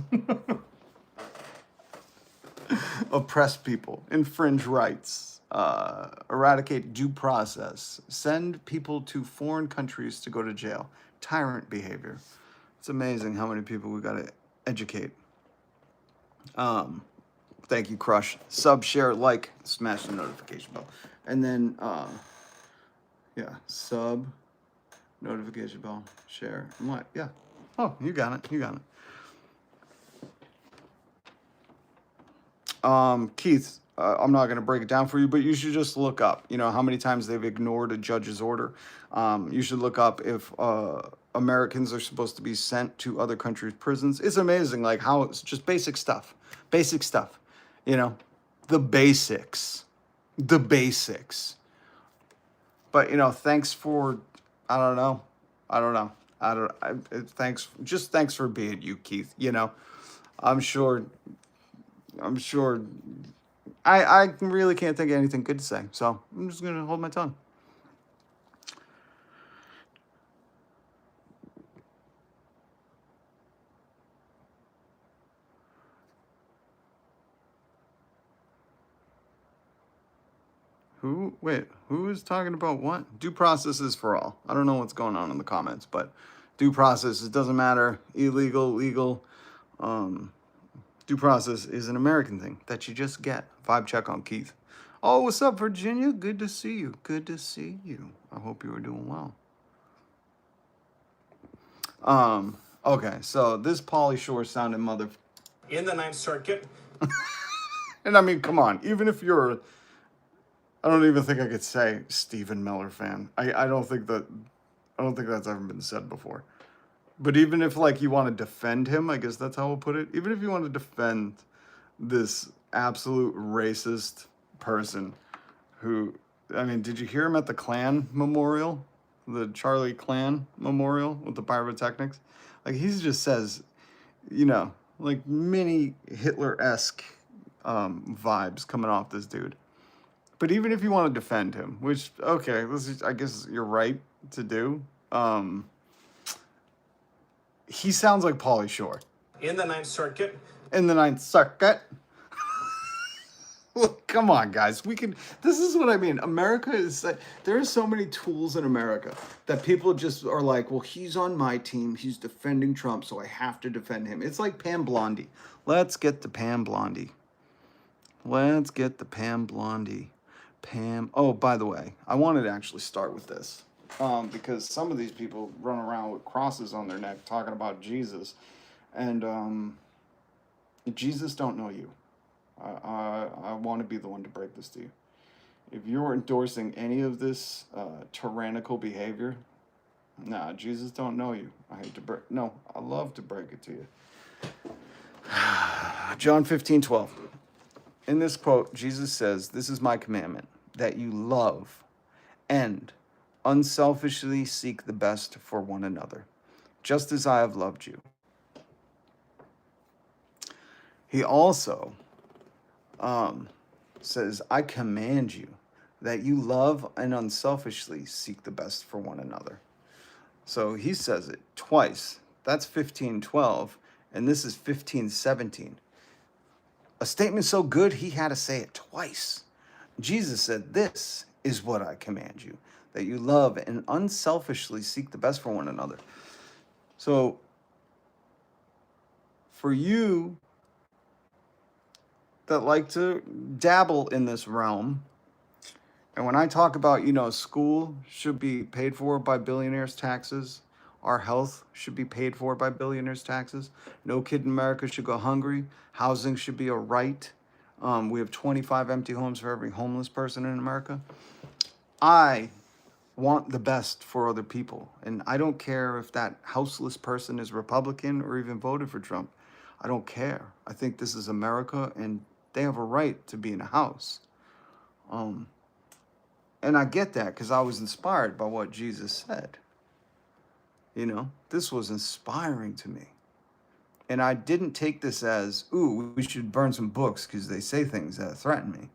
Oppress people, infringe rights, eradicate due process, send people to foreign countries to go to jail. Tyrant behavior. It's amazing how many people we got to educate. Thank you, Crush. Sub, share, like, smash the notification bell. And then, yeah, sub, notification bell, share, and like, yeah. Oh, you got it. Keith, I'm not going to break it down for you, but you should just look up, how many times they've ignored a judge's order. You should look up if Americans are supposed to be sent to other countries' prisons. It's amazing, like how it's just basic stuff, the basics. But, thanks for, thanks for being you, Keith, I'm sure I really can't think of anything good to say, so I'm just going to hold my tongue. Who is talking about what? Due process is for all. I don't know what's going on in the comments, but due process, it doesn't matter, illegal, legal. Due process is an American thing that you just get. Vibe check on Keith. Oh, what's up, Virginia? Good to see you. I hope you are doing well. Okay, so this Pauly Shore sounding mother... In the Ninth Circuit. And I mean, come on, even if you're... I don't even think I could say Stephen Miller fan. I don't think that's ever been said before. But even if, like, you want to defend him, I guess that's how we'll put it. Even if you want to defend this absolute racist person who, I mean, did you hear him at the Klan memorial? The Charlie Klan memorial with the pyrotechnics? Like, he just says, like mini Hitler-esque vibes coming off this dude. But even if you want to defend him, which, okay, I guess you're right to do, he sounds like Pauly Shore. In the Ninth Circuit. Look, come on, guys. This is what I mean. America is, there are so many tools in America that people just are like, well, he's on my team. He's defending Trump, so I have to defend him. It's like Pam Blondie. Let's get the Pam Blondie. Pam. Oh, by the way, I wanted to actually start with this. Because some of these people run around with crosses on their neck talking about Jesus, and Jesus don't know you. I want to be the one to break this to you. If you're endorsing any of this tyrannical behavior, nah, Jesus don't know you. I love to break it to you. John 15:12. In this quote, Jesus says, "This is my commandment, that you love and unselfishly seek the best for one another, just as I have loved you. He also says, I command you that you love and unselfishly seek the best for one another. So he says it twice. That's 15:12, and this is 15:17. A statement so good, he had to say it twice. Jesus said, this is what I command you, that you love and unselfishly seek the best for one another. So for you that like to dabble in this realm, and when I talk about, school should be paid for by billionaires' taxes, our health should be paid for by billionaires' taxes, no kid in America should go hungry, housing should be a right. We have 25 empty homes for every homeless person in America. I want the best for other people. And I don't care if that houseless person is Republican or even voted for Trump. I don't care. I think this is America and they have a right to be in a house. And I get that because I was inspired by what Jesus said. This was inspiring to me. And I didn't take this as, ooh, we should burn some books because they say things that threaten me.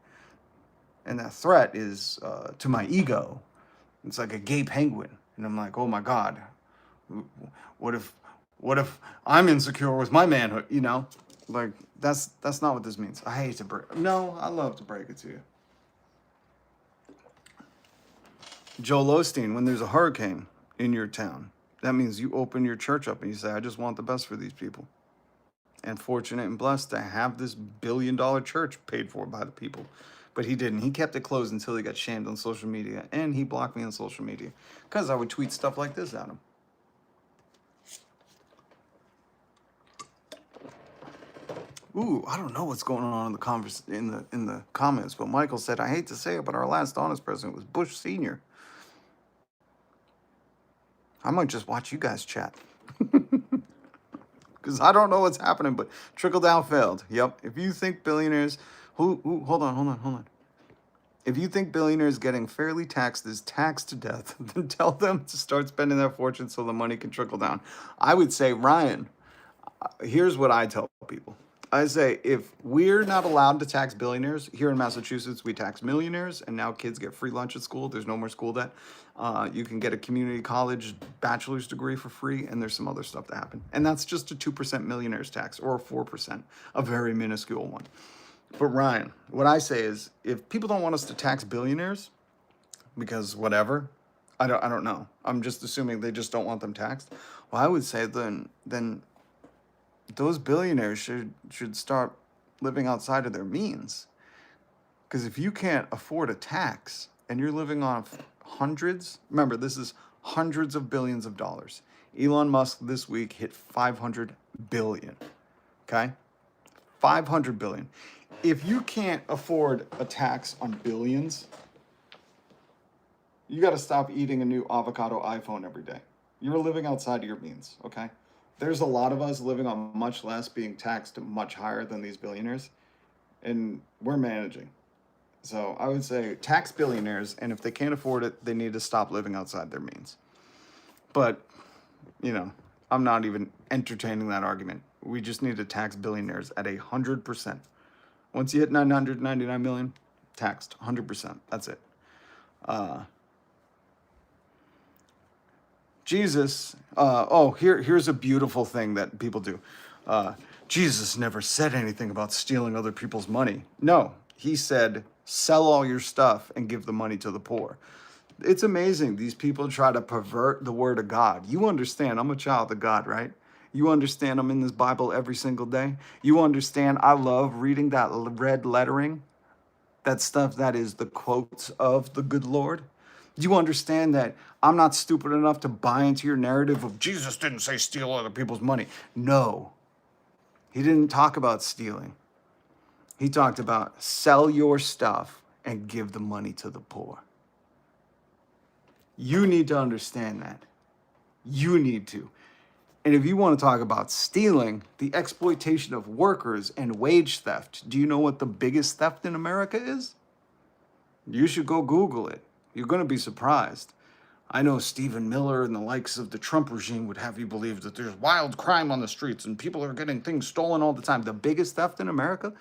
And that threat is to my ego. It's like a gay penguin. And I'm like, oh my God, what if I'm insecure with my manhood, Like, that's not what this means. I hate to break. No, I love to break it to you. Joel Osteen, when there's a hurricane in your town, that means you open your church up and you say, I just want the best for these people. And fortunate and blessed to have this billion-dollar church paid for by the people. But he didn't. He kept it closed until he got shamed on social media. And he blocked me on social media because I would tweet stuff like this at him. Ooh, I don't know what's going on in the comments, but Michael said, I hate to say it, but our last honest president was Bush Sr. I might just watch you guys chat. Because I don't know what's happening, but trickle down failed. Yep. If you think billionaires, hold on. If you think billionaires getting fairly taxed is taxed to death, then tell them to start spending their fortune so the money can trickle down. I would say, Ryan, here's what I tell people. I say, if we're not allowed to tax billionaires, here in Massachusetts, we tax millionaires, and now kids get free lunch at school. There's no more school debt. You can get a community college bachelor's degree for free, and there's some other stuff that happen. And that's just a 2% millionaires tax, or a 4%, a very minuscule one. But Ryan, what I say is, if people don't want us to tax billionaires, because whatever, I don't know. I'm just assuming they just don't want them taxed. Well, I would say then those billionaires should start living outside of their means. Because if you can't afford a tax and you're living on hundreds, remember, this is hundreds of billions of dollars. Elon Musk this week hit 500 billion. Okay? 500 billion. If you can't afford a tax on billions, you got to stop eating a new avocado iPhone every day. You're living outside of your means, okay? There's a lot of us living on much less, being taxed much higher than these billionaires, and we're managing. So I would say tax billionaires, and if they can't afford it, they need to stop living outside their means. But, I'm not even entertaining that argument. We just need to tax billionaires at 100%. Once you hit 999 million, taxed 100%. That's it. Jesus, here's a beautiful thing that people do. Jesus never said anything about stealing other people's money. No, he said, sell all your stuff and give the money to the poor. It's amazing. These people try to pervert the word of God. You understand, I'm a child of God, right? You understand I'm in this Bible every single day. You understand I love reading that red lettering, that stuff that is the quotes of the good Lord. Do you understand that I'm not stupid enough to buy into your narrative of Jesus didn't say steal other people's money? No, he didn't talk about stealing. He talked about sell your stuff and give the money to the poor. You need to understand that. You need to. And if you want to talk about stealing, the exploitation of workers and wage theft, do you know what the biggest theft in America is? You should go Google it. You're going to be surprised. I know Stephen Miller and the likes of the Trump regime would have you believe that there's wild crime on the streets and people are getting things stolen all the time. The biggest theft in America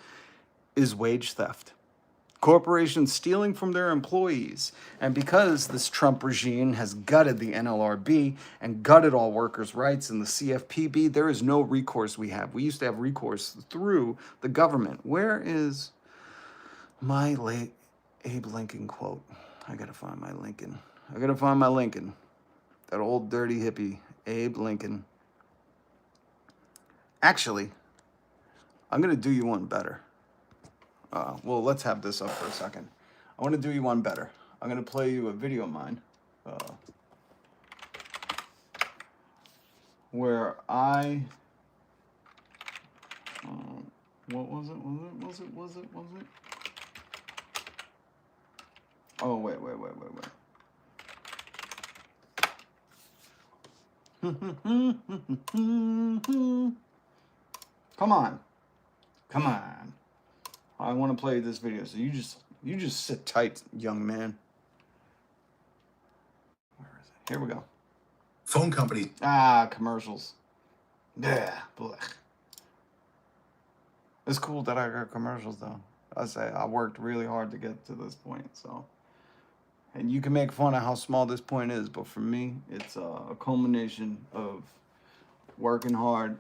is wage theft. Corporations stealing from their employees. And because this Trump regime has gutted the NLRB and gutted all workers' rights and the CFPB, there is no recourse we have. We used to have recourse through the government. Where is my late Abe Lincoln quote? I gotta find my Lincoln. That old dirty hippie, Abe Lincoln. Actually, I'm gonna do you one better. Well, let's have this up for a second. I want to do you one better. I'm going to play you a video of mine where I... what was it? Oh, wait. Come on. I want to play this video, so you just sit tight, young man. Where is it? Here we go. Phone company. Commercials. Yeah, blech. It's cool that I got commercials, though. I say I worked really hard to get to this point, so. And you can make fun of how small this point is, but for me, it's a culmination of working hard,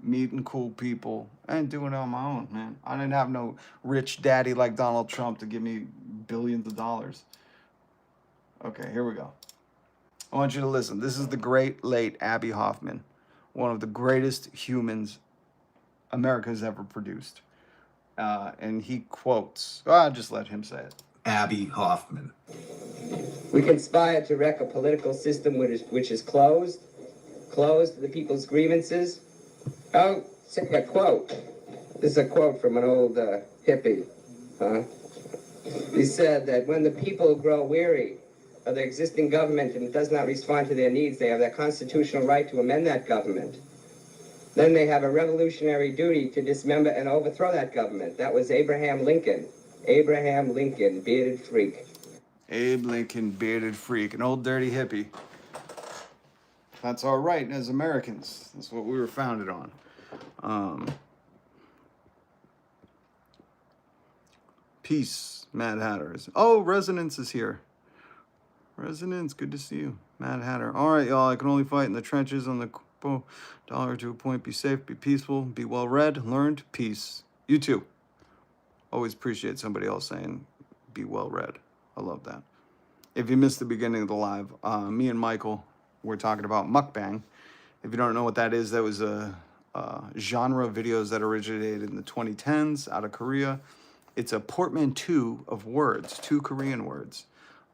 meeting cool people, and doing it on my own, man. I didn't have no rich daddy like Donald Trump to give me billions of dollars. Okay, here we go. I want you to listen. This is the great late Abby Hoffman, one of the greatest humans America's ever produced. And he quotes, I'll just let him say it. Abby Hoffman. We conspire to wreck a political system which is closed to the people's grievances. Oh, say a quote. This is a quote from an old hippie. He said that when the people grow weary of their existing government and it does not respond to their needs, they have their constitutional right to amend that government. Then they have a revolutionary duty to dismember and overthrow that government. That was Abraham Lincoln. Abraham Lincoln, bearded freak. Abe Lincoln, bearded freak, an old dirty hippie. That's our right as Americans. That's what we were founded on. Peace, Mad Hatter. Oh, Resonance is here. Resonance, good to see you. Mad Hatter. All right, y'all, I can only fight in the trenches on the dollar to a point. Be safe, be peaceful, be well read, learned, peace. You too. Always appreciate somebody else saying, be well read. I love that. If you missed the beginning of the live, me and Michael were talking about mukbang. If you don't know what that is, that was a genre of videos that originated in the 2010s out of Korea. It's a portmanteau of words, two Korean words.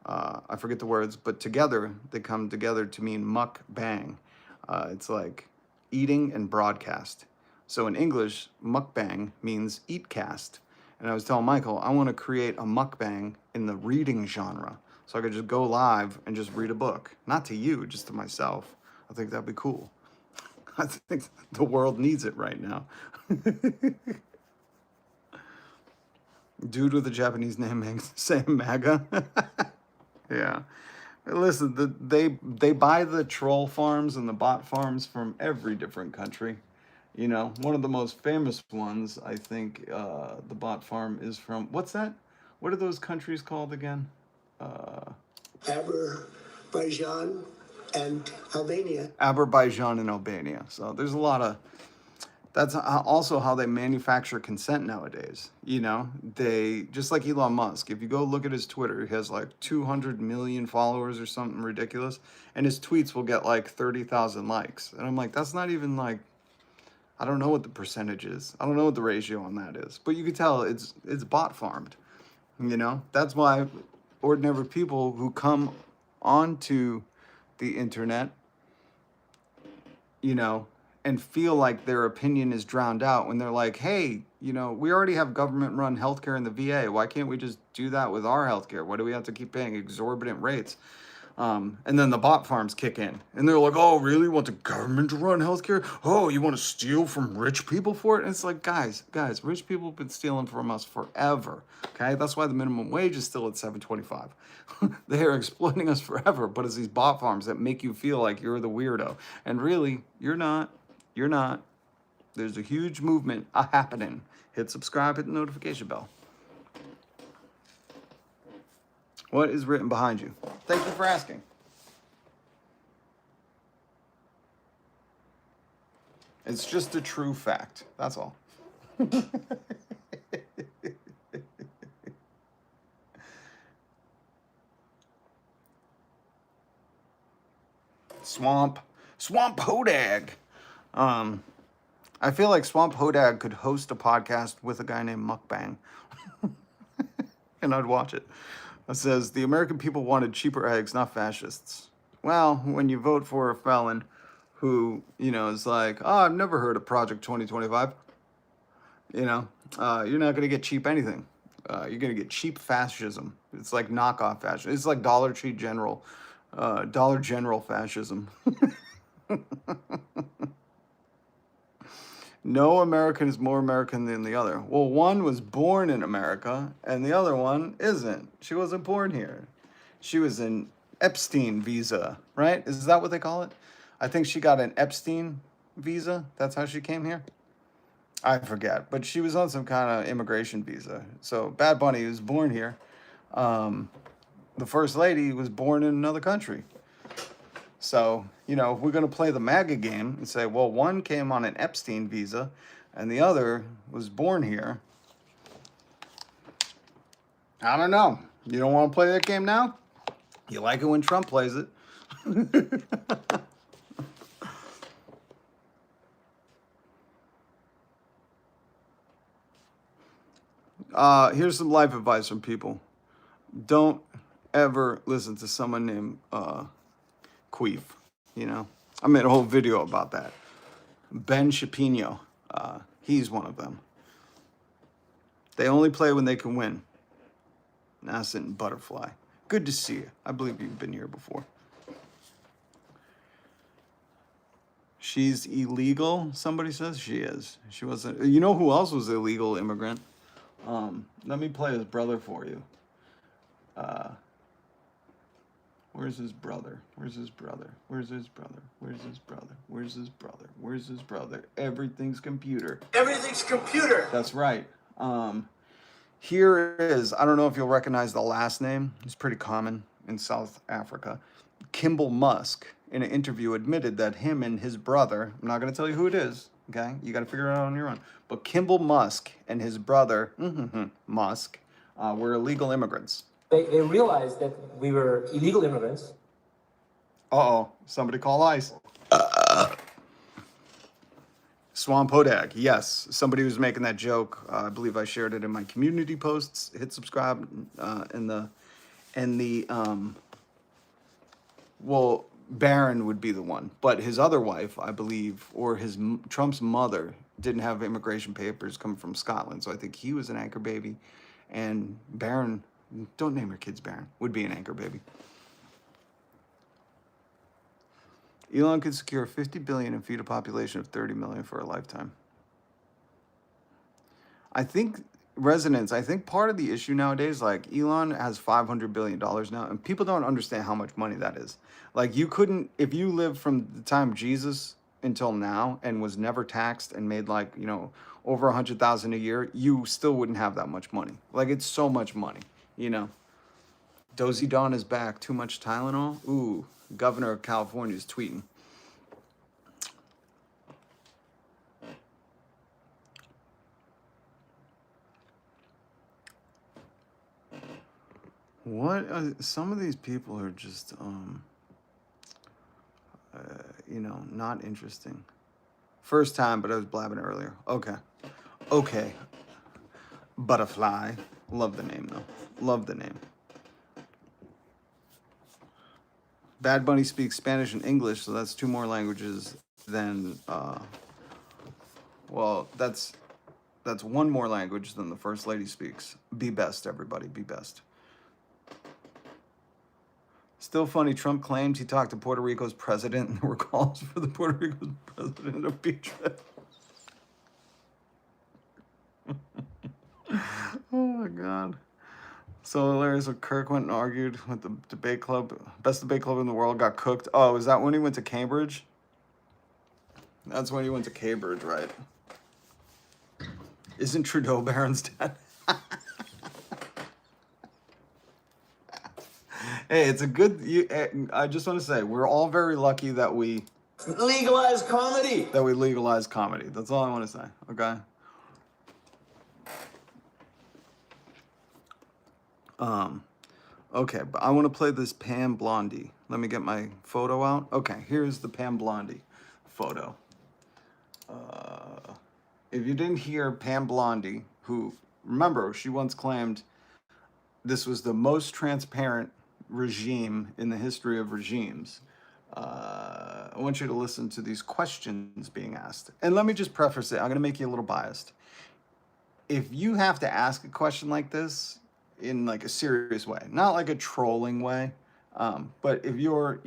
I forget the words, but together, they come together to mean mukbang. It's like eating and broadcast. So in English, mukbang means eatcast. And I was telling Michael, I want to create a mukbang in the reading genre. So I could just go live and just read a book. Not to you, just to myself. I think that'd be cool. I think the world needs it right now. Dude with a Japanese name saying MAGA. Yeah. Listen, they buy the troll farms and the bot farms from every different country. You know, one of the most famous ones, I think, the bot farm is from, what's that? What are those countries called again? Azerbaijan and Albania. Azerbaijan and Albania. So there's a lot of, that's also how they manufacture consent nowadays. You know, they, just like Elon Musk, if you go look at his Twitter, he has like 200 million followers or something ridiculous. And his tweets will get like 30,000 likes. And I'm like, that's not even like, I don't know what the percentage is. I don't know what the ratio on that is. But you can tell it's bot farmed. You know, that's why ordinary people who come onto the internet, you know, and feel like their opinion is drowned out when they're like, hey, you know, we already have government-run healthcare in the VA. Why can't we just do that with our healthcare? Why do we have to keep paying exorbitant rates? And then the bot farms kick in. And they're like, oh, really? You want the government to run healthcare? Oh, you want to steal from rich people for it? And it's like, guys, rich people have been stealing from us forever. Okay? That's why the minimum wage is still at $7.25. They are exploiting us forever. But it's these bot farms that make you feel like you're the weirdo. And really, you're not. You're not. There's a huge movement happening. Hit subscribe, hit the notification bell. What is written behind you? Thank you for asking. It's just a true fact. That's all. Swamp Hodag. I feel like Swamp Hodag could host a podcast with a guy named Mukbang. And I'd watch it. It says, the American people wanted cheaper eggs, not fascists. Well, when you vote for a felon who, is like, oh, I've never heard of Project 2025, you're not going to get cheap anything. You're going to get cheap fascism. It's like knockoff fascism. It's like Dollar General fascism. No American is more American than the other. Well, one was born in America, and the other one isn't. She wasn't born here. She was an Epstein visa, right? Is that what they call it? I think she got an Epstein visa. That's how she came here. I forget, but she was on some kind of immigration visa. So Bad Bunny was born here. The first lady was born in another country. So, if we're going to play the MAGA game and say, well, one came on an Epstein visa and the other was born here. I don't know. You don't want to play that game now? You like it when Trump plays it. Here's some life advice from people. Don't ever listen to someone named Queef. I made a whole video about that. Ben Shapiro, he's one of them. They only play when they can win. Nascent Butterfly. Good to see you. I believe you've been here before. She's illegal, somebody says. She is. She wasn't. You know who else was illegal immigrant? Let me play his brother for you. Where's his brother? Where's his brother? Where's his brother? Where's his brother? Where's his brother? Where's his brother? Everything's computer. Everything's computer. That's right. Here is, I don't know if you'll recognize the last name. It's pretty common in South Africa. Kimball Musk, in an interview, admitted that him and his brother, I'm not going to tell you who it is, okay? You got to figure it out on your own. But Kimball Musk and his brother, Musk, were illegal immigrants. They realized that we were illegal immigrants. Uh-oh, somebody call ICE. Swamp Hodag, yes. Somebody was making that joke. I believe I shared it in my community posts. Hit subscribe well, Barron would be the one. But his other wife, I believe, or Trump's mother, didn't have immigration papers coming from Scotland. So I think he was an anchor baby. And Barron, don't name your kids Barron, would be an anchor baby. Elon could secure $50 billion and feed a population of 30 million for a lifetime. I think part of the issue nowadays, like Elon has $500 billion now, and people don't understand how much money that is. Like you couldn't, if you lived from the time of Jesus until now and was never taxed and made like, over 100,000 a year, you still wouldn't have that much money. Like it's so much money, Dozy Dawn is back. Too much Tylenol? Ooh, Governor of California is tweeting. Some of these people are just, not interesting. First time, but I was blabbing earlier. Okay. Butterfly. Love the name, though. Love the name. Bad Bunny speaks Spanish and English, so that's 2 more languages than, that's 1 more language than the First Lady speaks. Be best, everybody. Be best. Still funny, Trump claims he talked to Puerto Rico's president and there were calls for the Puerto Rico's president to be tried. Oh my God. So hilarious when Kirk went and argued with the debate club. Best debate club in the world got cooked. Oh, is that when he went to Cambridge? That's when he went to Cambridge, right? Isn't Trudeau Barron's dad? Hey, it's a good. I just want to say we're all very lucky that we Legalize comedy. legalize comedy. That's all I want to say. Okay. Okay, but I want to play this Pam Blondie. Let me get my photo out. Okay, here's the Pam Blondie photo. If you didn't hear Pam Blondie, who, remember, she once claimed this was the most transparent regime in the history of regimes. I want you to listen to these questions being asked. And let me just preface it. I'm going to make you a little biased. If you have to ask a question like this in like a serious way, not like a trolling way, but if you're,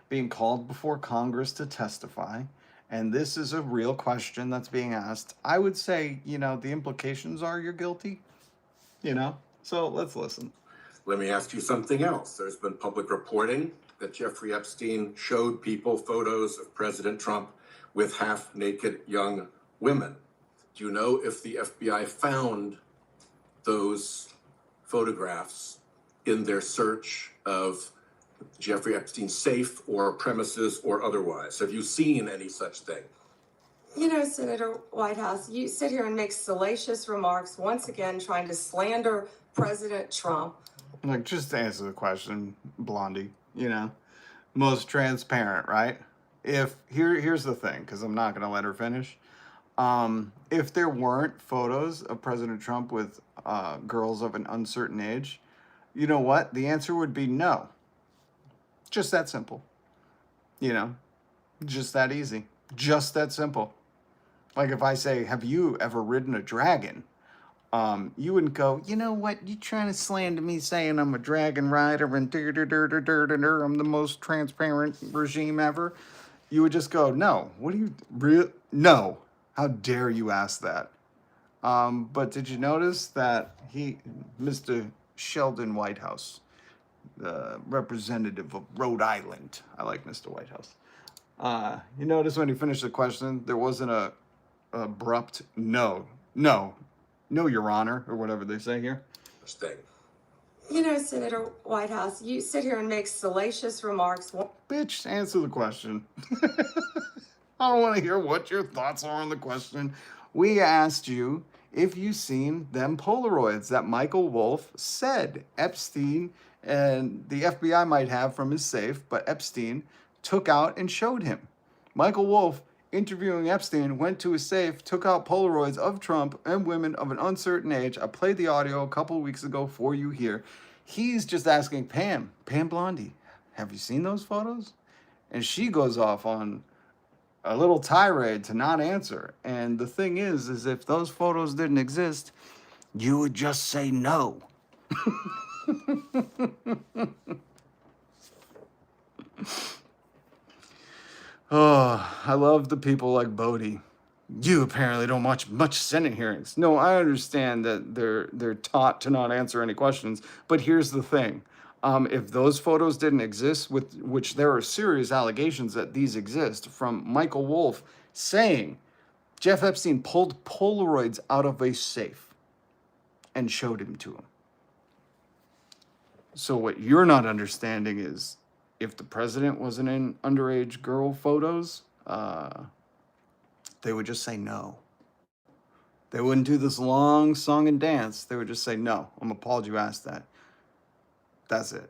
being called before Congress to testify, and this is a real question that's being asked, I would say, the implications are you're guilty, So let's listen. Let me ask you something else. There's been public reporting that Jeffrey Epstein showed people photos of President Trump with half-naked young women. Do you know if the FBI found those photographs in their search of Jeffrey Epstein's safe or premises or otherwise? Have you seen any such thing? Senator Whitehouse, you sit here and make salacious remarks, once again trying to slander President Trump. Like, just to answer the question, Blondie, most transparent, right? Here's the thing, because I'm not going to let her finish. If there weren't photos of President Trump with girls of an uncertain age, you know what? The answer would be no. Just that simple. Just that easy. Just that simple. Like if I say, have you ever ridden a dragon? You wouldn't go, you know what? You trying to slander me saying I'm a dragon rider and I'm the most transparent regime ever? You would just go, no. What do you no. How dare you ask that? But did you notice that Mr. Sheldon Whitehouse, the representative of Rhode Island, I like Mr. Whitehouse. You notice when he finished the question, there wasn't a abrupt no, Your Honor, or whatever they say here. Thing. Senator Whitehouse, you sit here and make salacious remarks. Bitch, answer the question. I don't want to hear what your thoughts are on the question. We asked you if you've seen them Polaroids that Michael Wolff said Epstein and the FBI might have from his safe, but Epstein took out and showed him. Michael Wolff, interviewing Epstein, went to his safe, took out Polaroids of Trump and women of an uncertain age. I played the audio a couple of weeks ago for you here. He's just asking Pam Blondie, have you seen those photos? And she goes off on a little tirade to not answer. And the thing is if those photos didn't exist, you would just say no. Oh, I love the people like Bodie. You apparently don't watch much Senate hearings. No, I understand that they're taught to not answer any questions, but here's the thing. If those photos didn't exist, which there are serious allegations that these exist, from Michael Wolff saying Jeff Epstein pulled Polaroids out of a safe and showed him to him. So what you're not understanding is if the president wasn't in underage girl photos, they would just say no. They wouldn't do this long song and dance. They would just say, no, I'm appalled you asked that. That's it.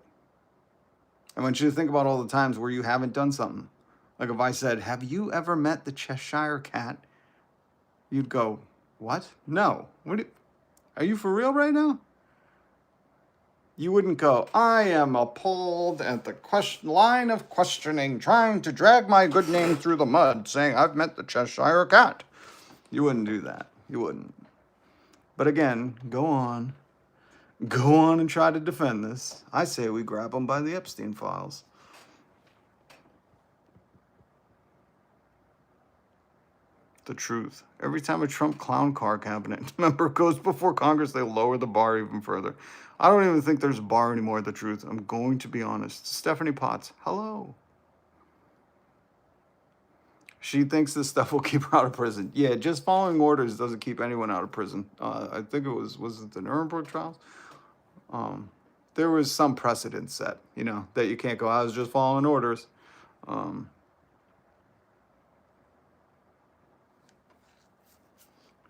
I want you to think about all the times where you haven't done something. Like if I said, have you ever met the Cheshire Cat? You'd go, what? No. Are you for real right now? You wouldn't go, I am appalled at the line of questioning, trying to drag my good name through the mud, saying I've met the Cheshire Cat. You wouldn't do that. You wouldn't. But again, go on. go on and try to defend this. I say we grab them by the Epstein files. The truth. Every time a Trump clown car cabinet member goes before Congress, they lower the bar even further. I don't even think there's a bar anymore, the truth. I'm going to be honest. Stephanie Potts, hello. She thinks this stuff will keep her out of prison. Yeah, just following orders doesn't keep anyone out of prison. I think it was it the Nuremberg trials? There was some precedent set, that you can't go, I was just following orders.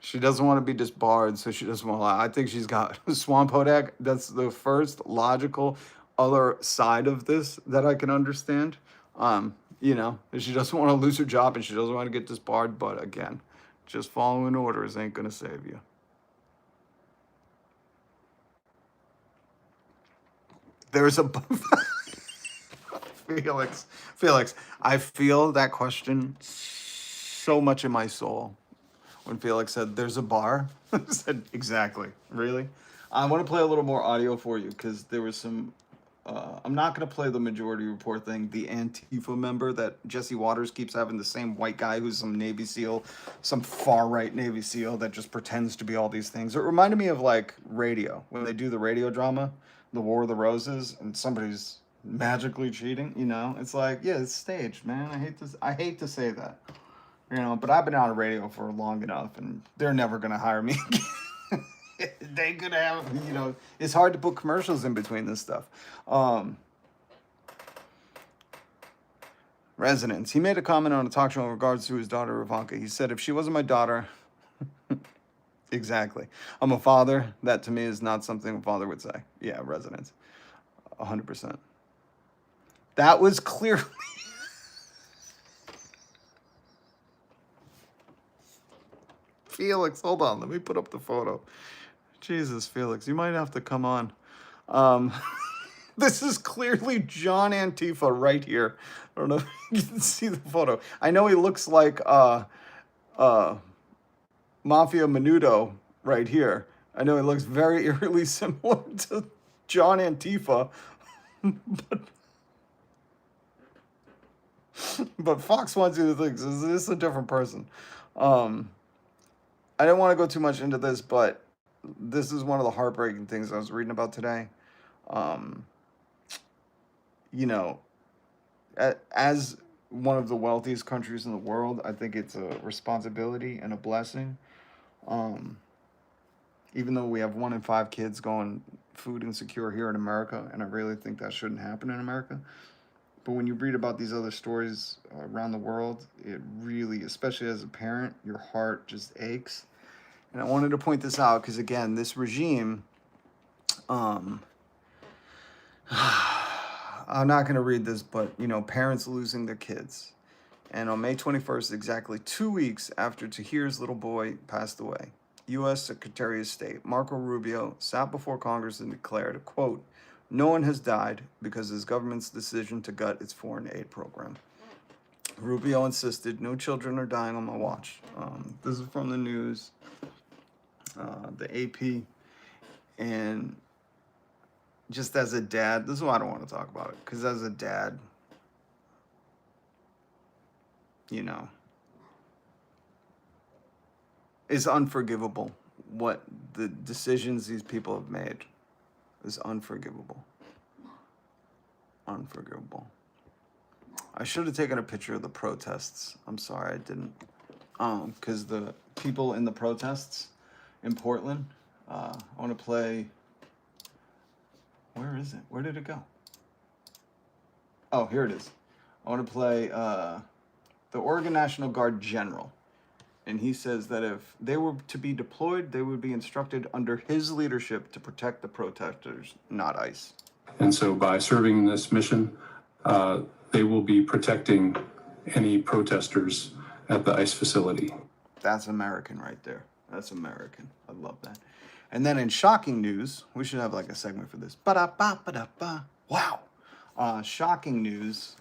She doesn't want to be disbarred, so she doesn't want to lie. I think she's got Swamp Hodak. That's the first logical other side of this that I can understand. She doesn't want to lose her job and she doesn't want to get disbarred. But again, just following orders ain't going to save you. There's a... Felix, I feel that question so much in my soul. When Felix said, there's a bar. I said, exactly. Really? I want to play a little more audio for you because there was some... I'm not going to play the Majority Report thing. The Antifa member that Jesse Waters keeps having, the same white guy who's some Navy SEAL, some far-right Navy SEAL that just pretends to be all these things. It reminded me of, like, radio. When they do the radio drama, The War of the Roses, and somebody's magically cheating, It's like, yeah, it's staged, man. I hate to say that. But I've been out of radio for long enough, and they're never going to hire me again. They could have, it's hard to put commercials in between this stuff. Residents. He made a comment on a talk show in regards to his daughter, Ivanka. He said, if she wasn't my daughter, exactly. I'm a father. That to me is not something a father would say. Yeah, residents. 100%. That was clearly... Felix, hold on. Let me put up the photo. Jesus, Felix, you might have to come on. This is clearly John Antifa right here. I don't know if you can see the photo. I know he looks like Mafia Menudo right here. I know he looks very eerily similar to John Antifa. But Fox wants you to think this is a different person. I didn't want to go too much into this, but this is one of the heartbreaking things I was reading about today. As one of the wealthiest countries in the world, I think it's a responsibility and a blessing. Even though we have 1 in 5 kids going food insecure here in America, and I really think that shouldn't happen in America. But when you read about these other stories around the world, it really, especially as a parent, your heart just aches. And I wanted to point this out because, again, this regime, I'm not going to read this, but, parents losing their kids. And on May 21st, exactly 2 weeks after Tahir's little boy passed away, U.S. Secretary of State Marco Rubio sat before Congress and declared, quote, no one has died because of his government's decision to gut its foreign aid program. Rubio insisted, no children are dying on my watch. This is from the news, the AP. And just as a dad, this is why I don't want to talk about it. Because as a dad, it's unforgivable. What the decisions these people have made is unforgivable. Unforgivable. I should have taken a picture of the protests. I'm sorry I didn't. Because the people in the protests in Portland, I want to play. Where is it? Where did it go? Oh, here it is. I want to play the Oregon National Guard General. And he says that if they were to be deployed, they would be instructed under his leadership to protect the protesters, not ICE. And so by serving this mission, they will be protecting any protesters at the ICE facility. That's American right there. That's American. I love that. And then in shocking news, we should have like a segment for this. Ba-da-ba-ba-da-ba. Wow. Shocking news.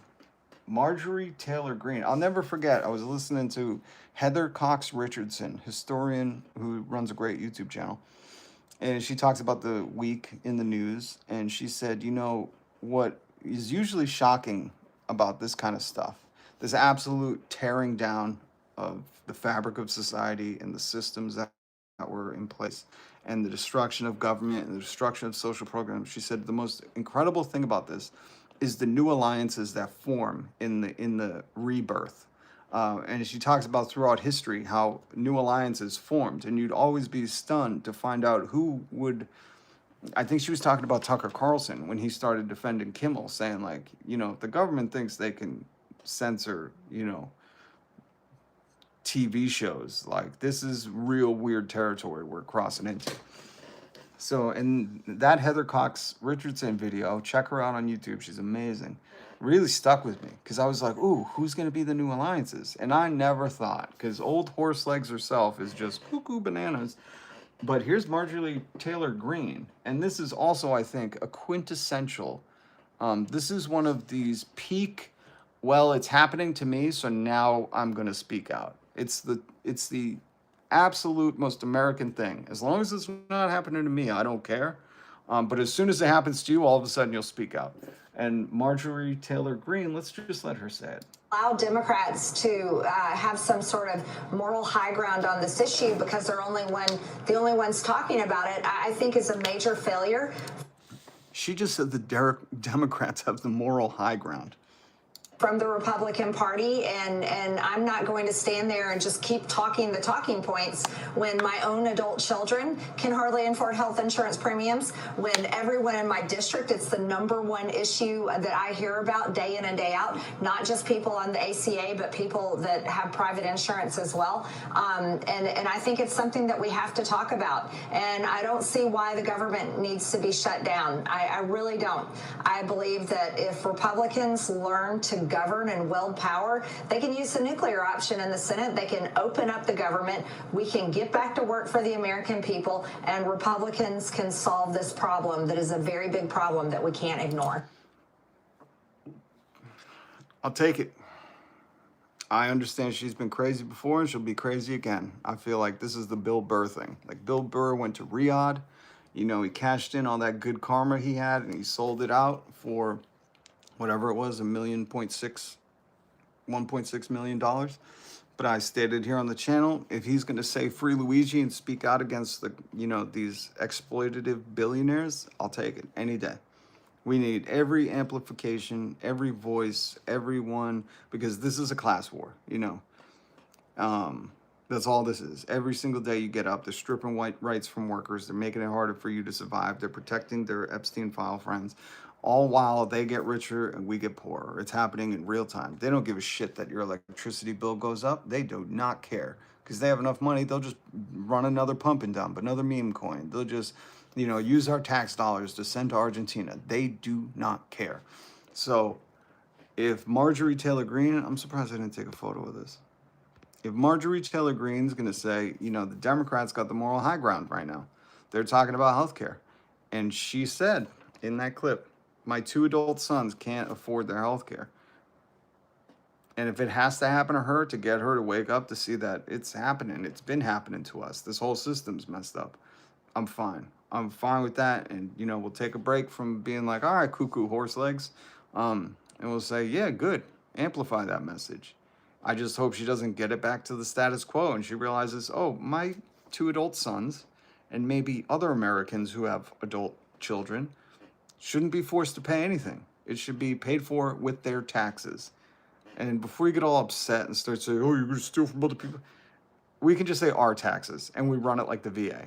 Marjorie Taylor Greene. I'll never forget. I was listening to Heather Cox Richardson, historian who runs a great YouTube channel. And she talks about the week in the news, and she said, you know, what is usually shocking about this kind of stuff, this absolute tearing down of the fabric of society and the systems that were in place, and the destruction of government and the destruction of social programs. She said the most incredible thing about this is the new alliances that form in the rebirth. And she talks about throughout history how new alliances formed, and you'd always be stunned to find out who would. I think she was talking about Tucker Carlson when he started defending Kimmel, saying like, you know, if the government thinks they can censor, you know, TV shows, like this is real weird territory we're crossing into. So, in that Heather Cox Richardson video, check her out on YouTube. She's amazing. Really stuck with me because I was like, ooh, who's going to be the new alliances? And I never thought, because old horse legs herself is just cuckoo bananas. But here's Marjorie Taylor Greene. And this is also, I think, a quintessential. This is one of these peak, well, it's happening to me, so now I'm going to speak out. It's the absolute most American thing. As long as it's not happening to me, I don't care. But as soon as it happens to you, all of a sudden you'll speak out. And Marjorie Taylor Greene, let's just let her say it. Allow Democrats to have some sort of moral high ground on this issue because they're the only ones talking about it, I think is a major failure. She just said the Democrats have the moral high ground From the Republican Party, and I'm not going to stand there and just keep talking the talking points when my own adult children can hardly afford health insurance premiums, when everyone in my district, it's the #1 issue that I hear about day in and day out, not just people on the ACA, but people that have private insurance as well. And I think it's something that we have to talk about. And I don't see why the government needs to be shut down. I really don't. I believe that if Republicans learn to govern and wield power, they can use the nuclear option in the Senate. They can open up the government. We can get back to work for the American people, and Republicans can solve this problem that is a very big problem that we can't ignore. I'll take it. I understand she's been crazy before and she'll be crazy again. I feel like this is the Bill Burr thing. Like Bill Burr went to Riyadh, you know, he cashed in all that good karma he had and he sold it out for whatever it was, $1.6 million. But I stated here on the channel, if he's going to say free Luigi and speak out against the, you know, these exploitative billionaires, I'll take it any day. We need every amplification, every voice, everyone, because this is a class war, you know. That's all this is. Every single day you get up, they're stripping rights from workers. They're making it harder for you to survive. They're protecting their Epstein file friends, all while they get richer and we get poorer. It's happening in real time. They don't give a shit that your electricity bill goes up. They do not care because they have enough money. They'll just run another pump and dump, another meme coin. They'll just, you know, use our tax dollars to send to Argentina. They do not care. So if Marjorie Taylor Greene, I'm surprised I didn't take a photo of this. If Marjorie Taylor Greene's going to say, you know, the Democrats got the moral high ground right now. They're talking about healthcare. And she said in that clip, my 2 adult sons can't afford their healthcare. And if it has to happen to her to get her to wake up to see that it's happening, it's been happening to us, this whole system's messed up, I'm fine. I'm fine with that. And, you know, we'll take a break from being like, all right, cuckoo horse legs. And we'll say, yeah, good. Amplify that message. I just hope she doesn't get it back to the status quo and she realizes, oh, my 2 adult sons and maybe other Americans who have adult children shouldn't be forced to pay anything. It should be paid for with their taxes. And before you get all upset and start saying, oh, you're going to steal from other people, we can just say our taxes and we run it like the VA.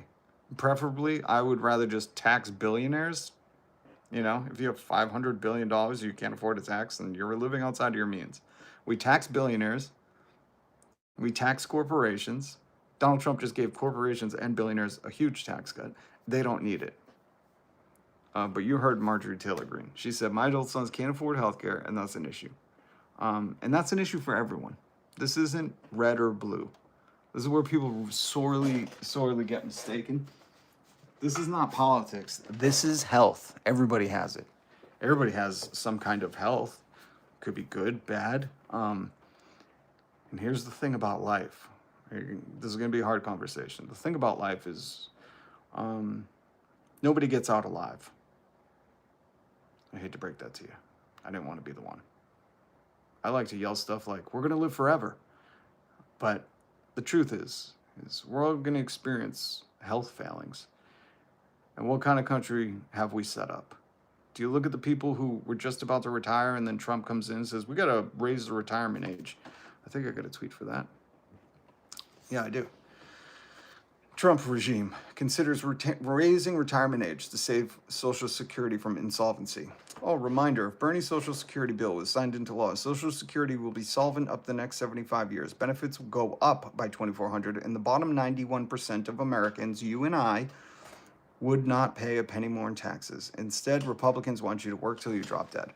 Preferably, I would rather just tax billionaires. You know, if you have $500 billion you can't afford to tax, then you're living outside of your means. We tax billionaires. We tax corporations. Donald Trump just gave corporations and billionaires a huge tax cut. They don't need it. But you heard Marjorie Taylor Greene. She said, my adult sons can't afford healthcare, and that's an issue. And that's an issue for everyone. This isn't red or blue. This is where people sorely get mistaken. This is not politics. This is health. Everybody has it. Everybody has some kind of health. Could be good, bad. And here's the thing about life. This is going to be a hard conversation. The thing about life is Nobody gets out alive. I hate to break that to you. I didn't want to be the one. I like to yell stuff like, we're going to live forever. But the truth is we're all going to experience health failings. And what kind of country have we set up? Do you look at the people who were just about to retire and then Trump comes in and says, we got to raise the retirement age? I think I got a tweet for that. Yeah, I do. Trump regime considers raising retirement age to save Social Security from insolvency. Oh, reminder, if Bernie's Social Security bill was signed into law, Social Security will be solvent up the next 75 years. Benefits will go up by $2,400, and the bottom 91% of Americans, you and I, would not pay a penny more in taxes. Instead, Republicans want you to work till you drop dead.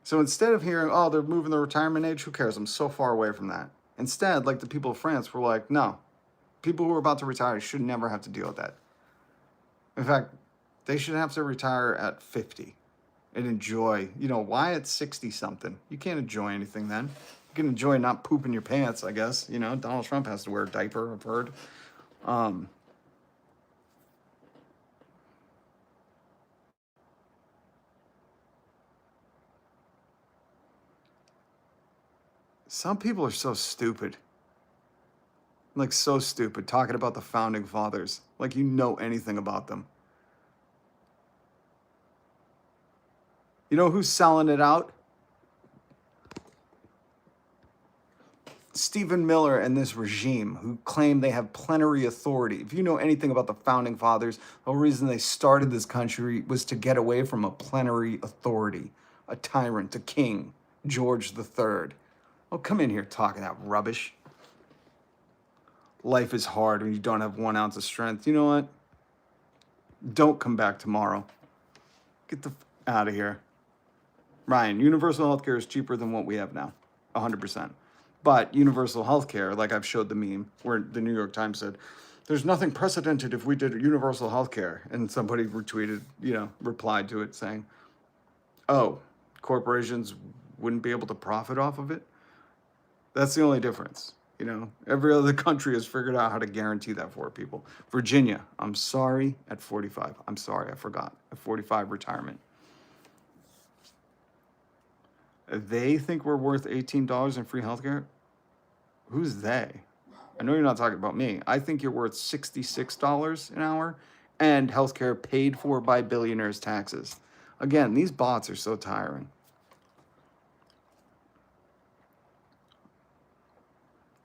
So instead of hearing, oh, they're moving the retirement age, who cares? I'm so far away from that. Instead, like the people of France were like, no, people who are about to retire should never have to deal with that. In fact, they should have to retire at 50 and enjoy, why at 60 something? You can't enjoy anything then. You can enjoy not pooping your pants, I guess. Donald Trump has to wear a diaper, I've heard. Some people are so stupid. Like, so stupid, talking about the founding fathers. Like you know anything about them. You know who's selling it out? Stephen Miller and this regime who claim they have plenary authority. If you know anything about the founding fathers, the whole reason they started this country was to get away from a plenary authority, a tyrant, a king, George III. Oh, come in here talking that rubbish. Life is hard when you don't have 1 ounce of strength. You know what? Don't come back tomorrow. Get the out of here. Ryan, universal healthcare is cheaper than what we have now. 100%. But universal healthcare, like I've showed the meme where the New York Times said, there's nothing precedented if we did universal healthcare. And somebody retweeted, replied to it saying, oh, corporations wouldn't be able to profit off of it? That's the only difference. Every other country has figured out how to guarantee that for people. Virginia, I'm sorry, at 45. I'm sorry, I forgot. At 45, retirement. They think we're worth $18 in free healthcare? Who's they? I know you're not talking about me. I think you're worth $66 an hour and healthcare paid for by billionaires' taxes. Again, these bots are so tiring.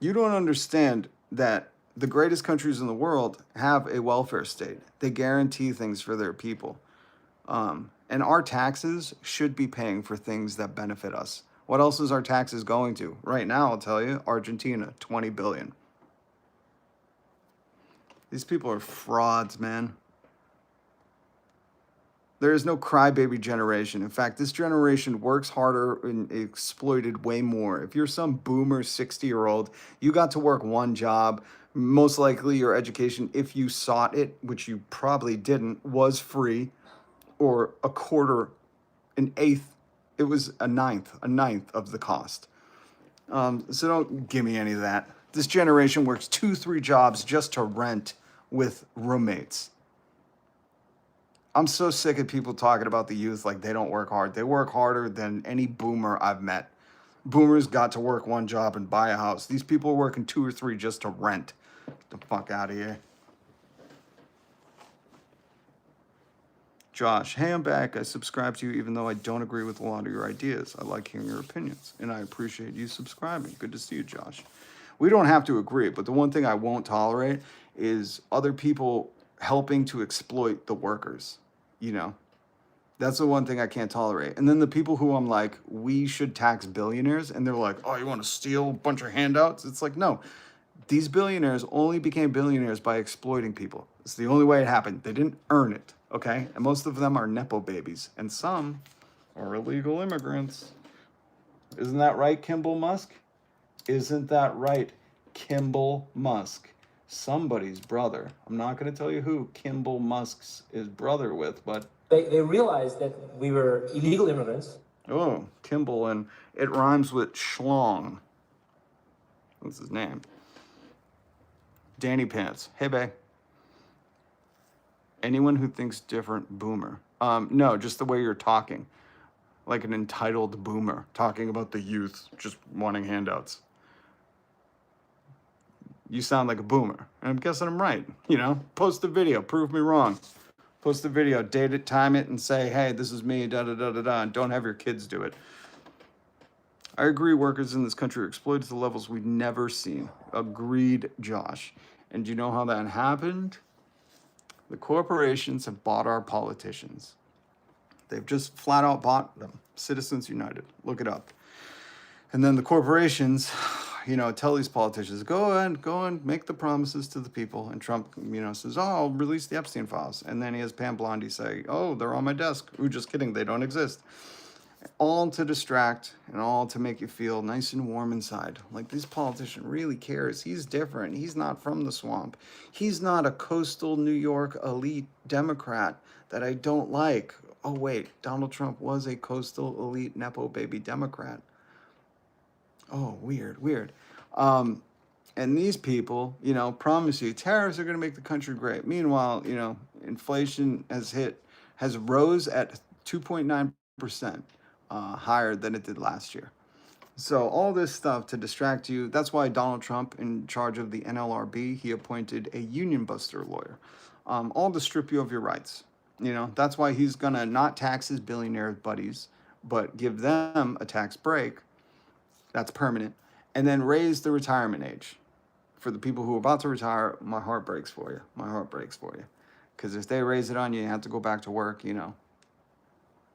You don't understand that the greatest countries in the world have a welfare state. They guarantee things for their people. And our taxes should be paying for things that benefit us. What else is our taxes going to? Right now, I'll tell you, Argentina, $20 billion. These people are frauds, man. There is no crybaby generation. In fact, this generation works harder and exploited way more. If you're some boomer 60-year-old, you got to work one job. Most likely your education, if you sought it, which you probably didn't, was free, or a quarter, an eighth. It was a ninth of the cost. So don't give me any of that. This generation works 2-3 jobs just to rent with roommates. I'm so sick of people talking about the youth like they don't work hard. They work harder than any boomer I've met. Boomers got to work one job and buy a house. These people are working 2 or 3 just to rent. Get the fuck out of here. Josh, hey, I'm back. I subscribe to you even though I don't agree with a lot of your ideas. I like hearing your opinions, and I appreciate you subscribing. Good to see you, Josh. We don't have to agree, but the one thing I won't tolerate is other people helping to exploit the workers. That's the one thing I can't tolerate. And then the people who I'm like, we should tax billionaires, and they're like, oh, you want to steal a bunch of handouts? It's like, no. These billionaires only became billionaires by exploiting people. It's the only way it happened. They didn't earn it, okay? And most of them are Nepo babies, and some are illegal immigrants. Isn't that right, Kimball Musk? Isn't that right, Kimball Musk? Somebody's brother. I'm not going to tell you who Kimball Musk's is brother with, but... They realized that we were illegal immigrants. Oh, Kimball, and it rhymes with schlong. What's his name? Danny Pants. Hey, babe. Anyone who thinks different, boomer. No, just the way you're talking. Like an entitled boomer talking about the youth just wanting handouts. You sound like a boomer. And I'm guessing I'm right. You know, post a video, prove me wrong. Post a video, date it, time it, and say, hey, this is me, da da da da da, and don't have your kids do it. I agree workers in this country are exploited to levels we've never seen. Agreed, Josh. And do you know how that happened? The corporations have bought our politicians. They've just flat out bought them. Citizens United, look it up. And then the corporations, you know, tell these politicians, go and make the promises to the people. And Trump, you know, says, oh, I'll release the Epstein files. And then he has Pam Blondie say, oh, they're on my desk. Ooh, just kidding, they don't exist. All to distract and all to make you feel nice and warm inside. Like, this politician really cares. He's different. He's not from the swamp. He's not a coastal New York elite Democrat that I don't like. Oh, wait, Donald Trump was a coastal elite Nepo baby Democrat. Oh, weird. And these people, you know, promise you tariffs are going to make the country great. Meanwhile, you know, inflation has rose at 2.9%. Higher than it did last year. So all this stuff to distract you. That's why Donald Trump, in charge of the NLRB, he appointed a union buster lawyer, all to strip you of your rights. You know, that's why he's gonna not tax his billionaire buddies, but give them a tax break. That's permanent, and then raise the retirement age for the people who are about to retire. My heart breaks for you. My heart breaks for you, because if they raise it on you, you have to go back to work. You know.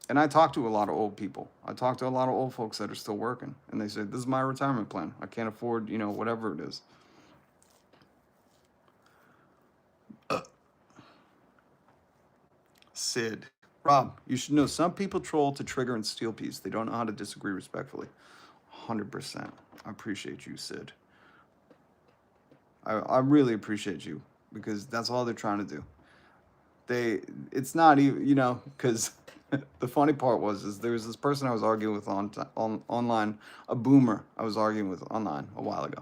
And I talk to a lot of old people. I talk to a lot of old folks that are still working. And they say, this is my retirement plan. I can't afford, you know, whatever it is. Sid. Rob, you should know some people troll to trigger and steal peace. They don't know how to disagree respectfully. 100%. I appreciate you, Sid. I really appreciate you, because that's all they're trying to do. It's not even, you know, because... The funny part is there was this person I was arguing with online, a boomer I was arguing with online a while ago.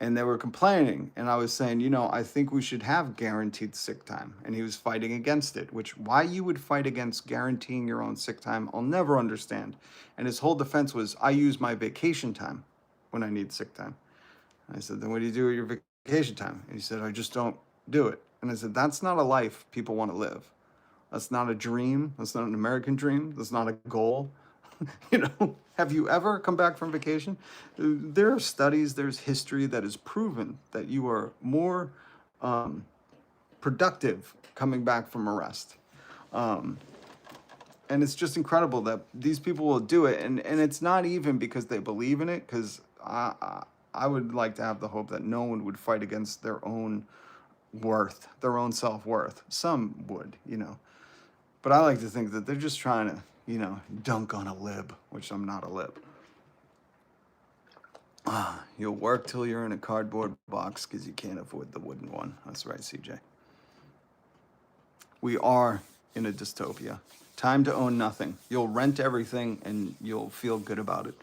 And they were complaining, and I was saying, you know, I think we should have guaranteed sick time. And he was fighting against it, which why you would fight against guaranteeing your own sick time, I'll never understand. And his whole defense was, I use my vacation time when I need sick time. And I said, then what do you do with your vacation time? And he said, I just don't do it. And I said, that's not a life people want to live. That's not a dream. That's not an American dream. That's not a goal. You know, have you ever come back from vacation? There are studies, there's history that has proven that you are more productive coming back from a rest. And it's just incredible that these people will do it. And it's not even because they believe in it, because I would like to have the hope that no one would fight against their own worth, their own self-worth. Some would, you know. But I like to think that they're just trying to, you know, dunk on a lib, which I'm not a lib. You'll work till you're in a cardboard box because you can't afford the wooden one. That's right, CJ. We are in a dystopia. Time to own nothing. You'll rent everything and you'll feel good about it.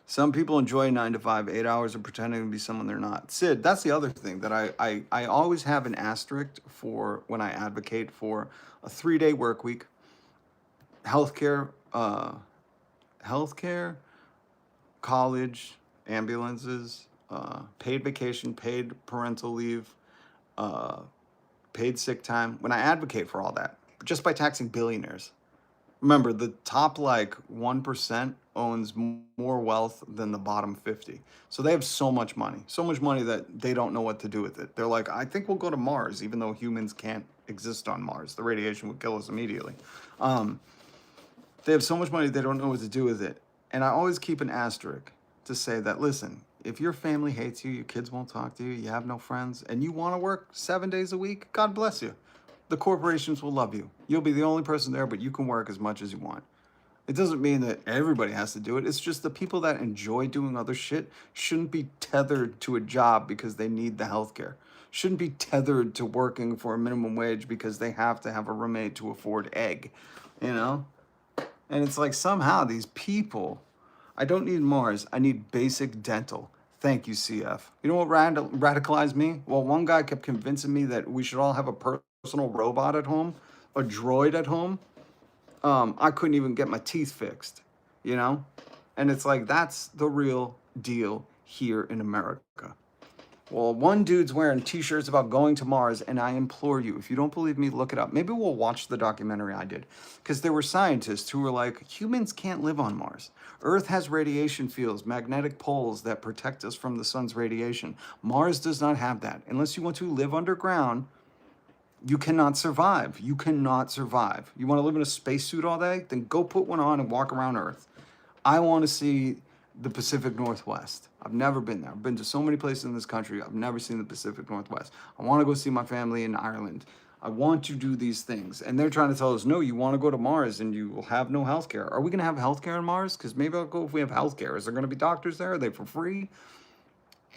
Some people enjoy 9 to 5, 8 hours of pretending to be someone they're not. Sid, that's the other thing that I always have an asterisk for when I advocate for a 3-day work week, healthcare, college, ambulances, paid vacation, paid parental leave, paid sick time. When I advocate for all that, just by taxing billionaires. Remember, the top like 1% owns more wealth than the bottom 50. So they have so much money that they don't know what to do with it. They're like, I think we'll go to Mars, even though humans can't exist on Mars. The radiation would kill us immediately. They have so much money, they don't know what to do with it. And I always keep an asterisk to say that, listen, if your family hates you, your kids won't talk to you, you have no friends, and you want to work 7 days a week, God bless you. The corporations will love you. You'll be the only person there, but you can work as much as you want. It doesn't mean that everybody has to do it. It's just the people that enjoy doing other shit shouldn't be tethered to a job because they need the healthcare. Shouldn't be tethered to working for a minimum wage because they have to have a roommate to afford egg, you know? And it's like somehow these people I don't need Mars. I need basic dental. Thank you, CF. You know what radicalized me? Well, one guy kept convincing me that we should all have a personal robot at home, a droid at home. I couldn't even get my teeth fixed, you know? And it's like, that's the real deal here in America. Well, one dude's wearing t-shirts about going to Mars, and I implore you, if you don't believe me, look it up. Maybe we'll watch the documentary I did, because there were scientists who were like, humans can't live on Mars. Earth has radiation fields, magnetic poles that protect us from the sun's radiation. Mars does not have that. Unless you want to live underground, you cannot survive. You cannot survive. You want to live in a spacesuit all day? Then go put one on and walk around Earth. I want to see the Pacific Northwest. I've never been there. I've been to so many places in this country. I've never seen the Pacific Northwest. I want to go see my family in Ireland. I want to do these things. And they're trying to tell us, no, you want to go to Mars and you will have no health care. Are we going to have health care on Mars? Because maybe I'll go if we have health care. Is there going to be doctors there? Are they for free?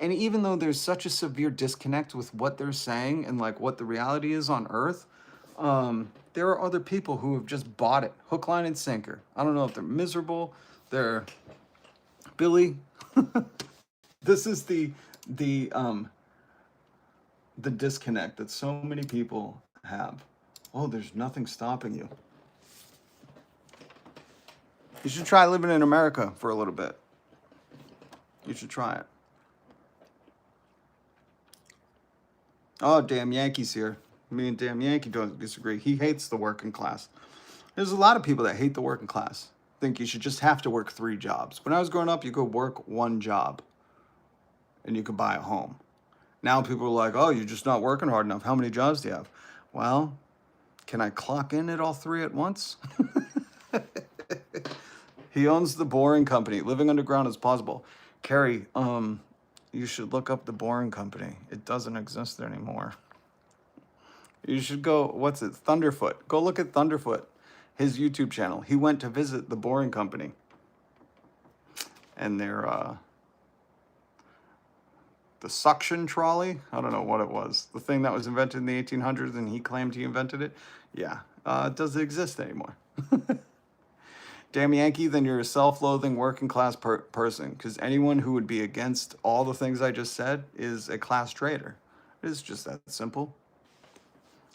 And even though there's such a severe disconnect with what they're saying and like what the reality is on Earth, there are other people who have just bought it, hook, line, and sinker. I don't know if they're miserable. They're Billy. This is the disconnect that so many people have. Oh, there's nothing stopping you. You should try living in America for a little bit. You should try it. Oh, damn Yankee's here. Me and damn Yankee don't disagree. He hates the working class. There's a lot of people that hate the working class. Think you should just have to work 3 jobs. When I was growing up, you could work 1 job and you could buy a home. Now people are like, oh, you're just not working hard enough. How many jobs do you have? Well, can I clock in at all 3 at once? He owns the Boring Company. Living underground is possible. Carrie, you should look up the Boring Company. It doesn't exist anymore. You should go, what's it? Thunderfoot. Go look at Thunderfoot, his YouTube channel. He went to visit the Boring Company. And their, the suction trolley, I don't know what it was. The thing that was invented in the 1800s and he claimed he invented it. Yeah, does it exist anymore? Damn Yankee, then you're a self-loathing working class person, because anyone who would be against all the things I just said is a class traitor. It's just that simple.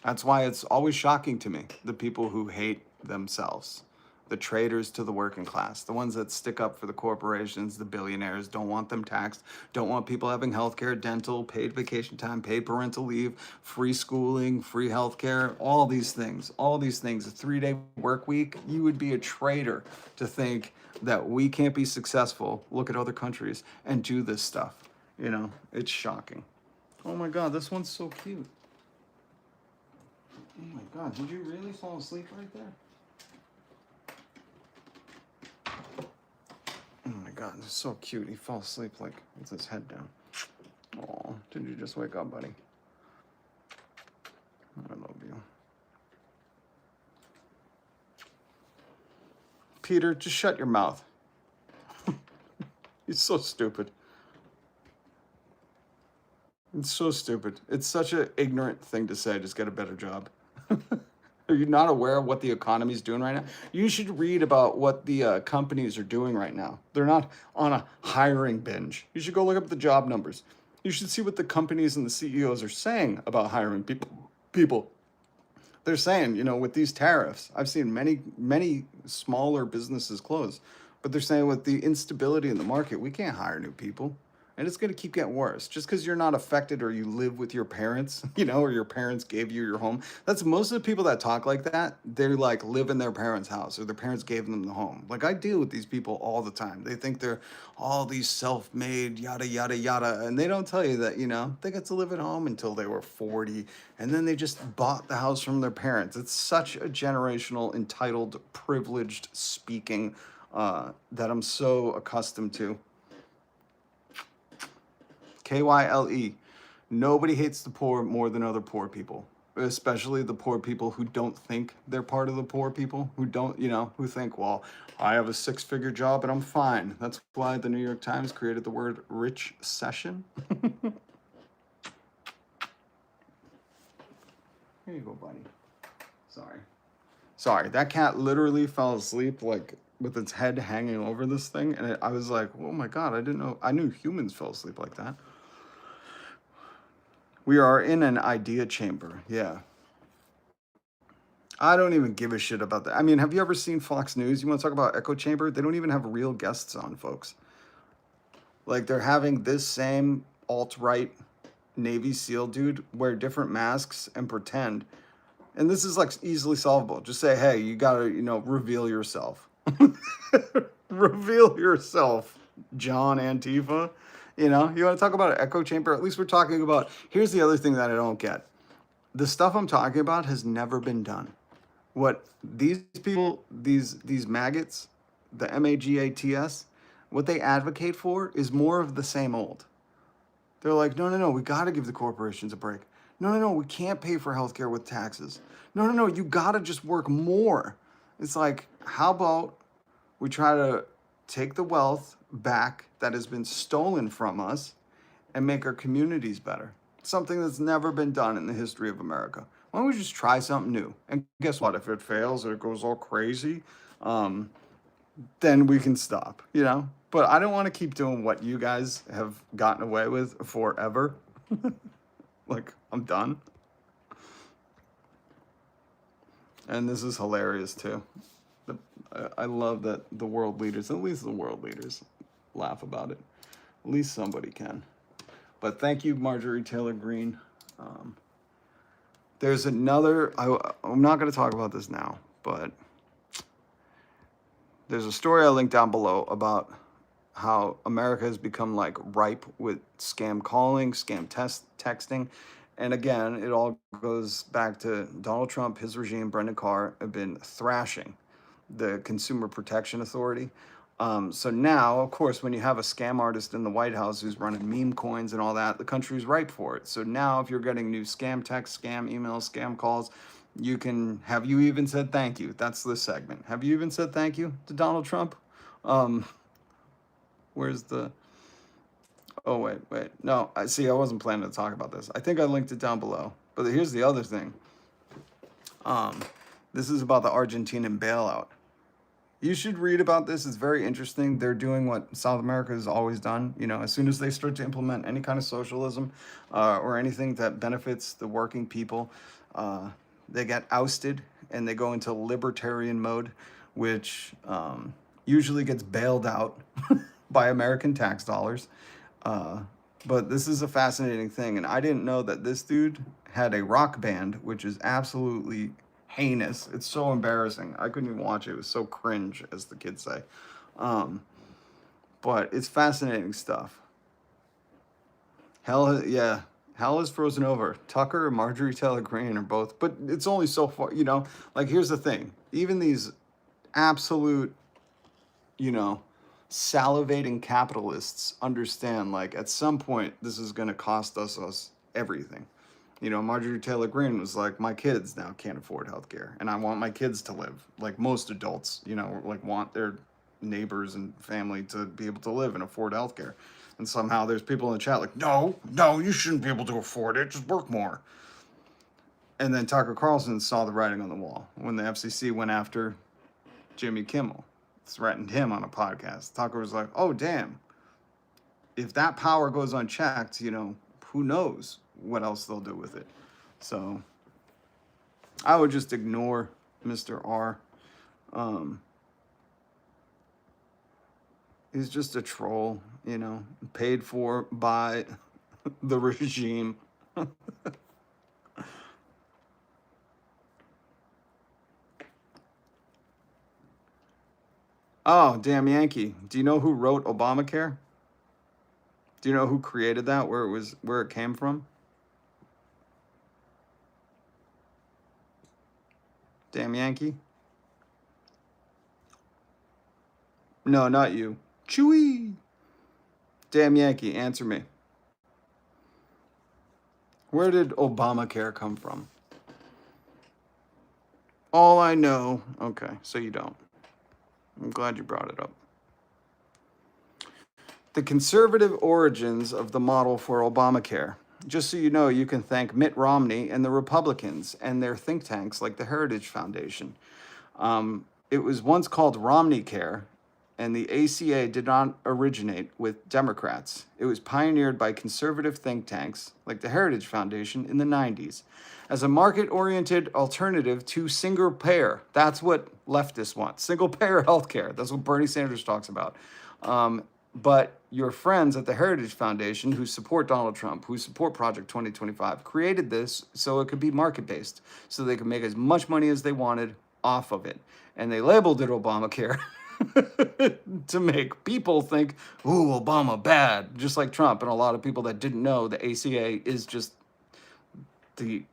That's why it's always shocking to me, the people who hate themselves, the traitors to the working class, the ones that stick up for the corporations, the billionaires, don't want them taxed, don't want people having healthcare, dental, paid vacation time, paid parental leave, free schooling, free healthcare, all these things, a 3-day work week. You would be a traitor to think that we can't be successful, look at other countries, and do this stuff. You know, it's shocking. Oh my God, this one's so cute. Oh my God, did you really fall asleep right there? Oh my God, this is so cute. He fell asleep like with his head down. Oh, did you just wake up, buddy? I love you. Peter, just shut your mouth. He's so stupid. It's so stupid. It's such an ignorant thing to say. Just get a better job. Are you not aware of what the economy is doing right now? You should read about what the companies are doing right now. They're not on a hiring binge. You should go look up the job numbers. You should see what the companies and the CEOs are saying about hiring people. They're saying, you know, with these tariffs, I've seen many smaller businesses close, but they're saying with the instability in the market, we can't hire new people. And it's going to keep getting worse. Just because you're not affected or you live with your parents, you know, or your parents gave you your home. That's most of the people that talk like that. They're like live in their parents' house or their parents gave them the home. Like I deal with these people all the time. They think they're all these self-made, yada, yada, yada. And they don't tell you that, you know, they get to live at home until they were 40. And then they just bought the house from their parents. It's such a generational, entitled, privileged speaking that I'm so accustomed to. KYLE. Nobody hates the poor more than other poor people, especially the poor people who don't think they're part of the poor people, who don't, you know, who think, well, I have a 6-figure job and I'm fine. That's why the New York Times created the word rich session. Here you go, buddy. Sorry, that cat literally fell asleep like with its head hanging over this thing, and I was like, oh my God, I didn't know. I knew humans fell asleep like that. We are in an idea chamber. Yeah. I don't even give a shit about that. I mean, have you ever seen Fox News? You want to talk about echo chamber? They don't even have real guests on, folks. Like, they're having this same alt-right Navy SEAL dude wear different masks and pretend. And this is like easily solvable. Just say, hey, you gotta, reveal yourself. Reveal yourself, John Antifa. You want to talk about an echo chamber? At least we're talking about, here's the other thing that I don't get. The stuff I'm talking about has never been done. What these people, these maggots, the MAGATS, what they advocate for is more of the same old. They're like, no, we got to give the corporations a break. No, we can't pay for healthcare with taxes. No, you got to just work more. It's like, how about we try to take the wealth back that has been stolen from us and make our communities better? Something that's never been done in the history of America. Why don't we just try something new? And guess what? If it fails or it goes all crazy, then we can stop, But I don't want to keep doing what you guys have gotten away with forever. Like, I'm done. And this is hilarious, too. I love that the world leaders, at least the world leaders, laugh about it. At least somebody can. But thank you, Marjorie Taylor Greene. There's another, I'm not going to talk about this now, but there's a story I linked down below about how America has become like ripe with scam calling, scam texting. And again, it all goes back to Donald Trump, his regime, Brendan Carr have been thrashing the Consumer Protection Authority. So now, of course, when you have a scam artist in the White House who's running meme coins and all that, the country's ripe for it. So now if you're getting new scam texts, scam emails, scam calls, have you even said thank you? That's the segment. Have you even said thank you to Donald Trump? Where's the, oh, wait. No, I wasn't planning to talk about this. I think I linked it down below. But here's the other thing. This is about the Argentinian bailout. You should read about this. It's very interesting. They're doing what South America has always done. As soon as they start to implement any kind of socialism or anything that benefits the working people, they get ousted and they go into libertarian mode, which usually gets bailed out by American tax dollars. But this is a fascinating thing. And I didn't know that this dude had a rock band, which is absolutely heinous. It's so embarrassing. I couldn't even watch it. It was so cringe, as the kids say. But it's fascinating stuff. Hell is frozen over. Tucker and Marjorie Taylor Greene are both, but it's only so far, like, here's the thing. Even these absolute, salivating capitalists understand, like, at some point, this is going to cost us everything. Marjorie Taylor Greene was like, my kids now can't afford healthcare, and I want my kids to live like most adults, like want their neighbors and family to be able to live and afford healthcare. And somehow there's people in the chat like, no, you shouldn't be able to afford it. Just work more. And then Tucker Carlson saw the writing on the wall when the FCC went after Jimmy Kimmel, threatened him on a podcast. Tucker was like, oh, damn. If that power goes unchecked, who knows what else they'll do with it. So I would just ignore Mr. R. He's just a troll, paid for by the regime. Oh, damn Yankee. Do you know who wrote Obamacare? Do you know who created that, where it came from? Damn Yankee? No, not you. Chewy! Damn Yankee, answer me. Where did Obamacare come from? All I know. Okay, so you don't. I'm glad you brought it up. The conservative origins of the model for Obamacare. Just so you know, you can thank Mitt Romney and the Republicans and their think tanks like the Heritage Foundation. it was once called Romney Care, and the ACA did not originate with Democrats. It was pioneered by conservative think tanks like the Heritage Foundation in the 90s as a market-oriented alternative to single payer. That's what leftists want, single payer healthcare. That's what Bernie Sanders talks about. But your friends at the Heritage Foundation who support Donald Trump, who support Project 2025, created this so it could be market-based, so they could make as much money as they wanted off of it. And they labeled it Obamacare to make people think, ooh, Obama bad, just like Trump. And a lot of people that didn't know the ACA is just the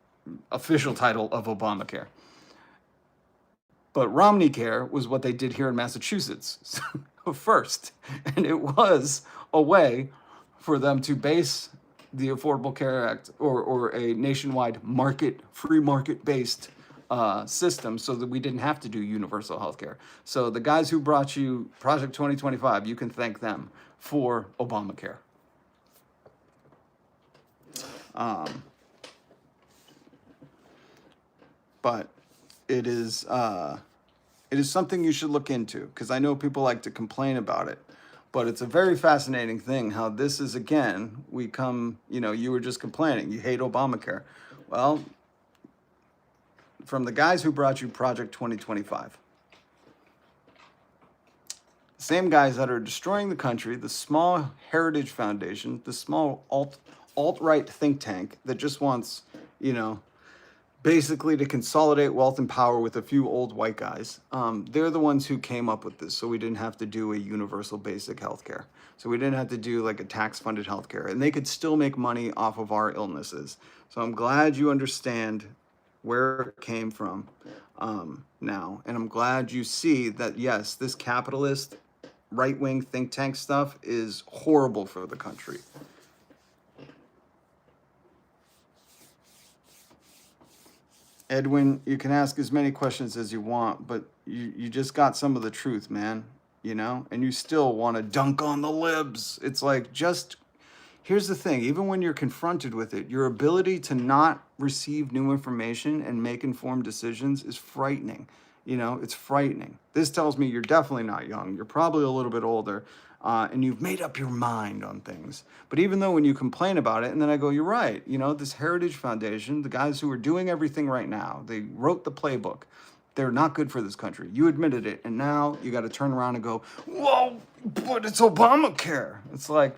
official title of Obamacare. But Romney Care was what they did here in Massachusetts first. And it was a way for them to base the Affordable Care Act or a nationwide free market-based system so that we didn't have to do universal health care. So the guys who brought you Project 2025, you can thank them for Obamacare. But it is something you should look into, because I know people like to complain about it. But it's a very fascinating thing how this is, again, you were just complaining. You hate Obamacare. Well, from the guys who brought you Project 2025. The same guys that are destroying the country, the small Heritage Foundation, the small alt-right think tank that just wants, basically to consolidate wealth and power with a few old white guys. They're the ones who came up with this, so we didn't have to do a universal basic healthcare. So we didn't have to do like a tax-funded healthcare, and they could still make money off of our illnesses. So I'm glad you understand where it came from now. And I'm glad you see that, yes, this capitalist right-wing think tank stuff is horrible for the country. Edwin, you can ask as many questions as you want, but you just got some of the truth, man, and you still want to dunk on the libs. It's like, here's the thing, even when you're confronted with it, your ability to not receive new information and make informed decisions is frightening. It's frightening. This tells me you're definitely not young. You're probably a little bit older, and you've made up your mind on things. But even though when you complain about it, and then I go, you're right, this Heritage Foundation, the guys who are doing everything right now, they wrote the playbook. They're not good for this country. You admitted it, and now you got to turn around and go, whoa, but it's Obamacare. It's like,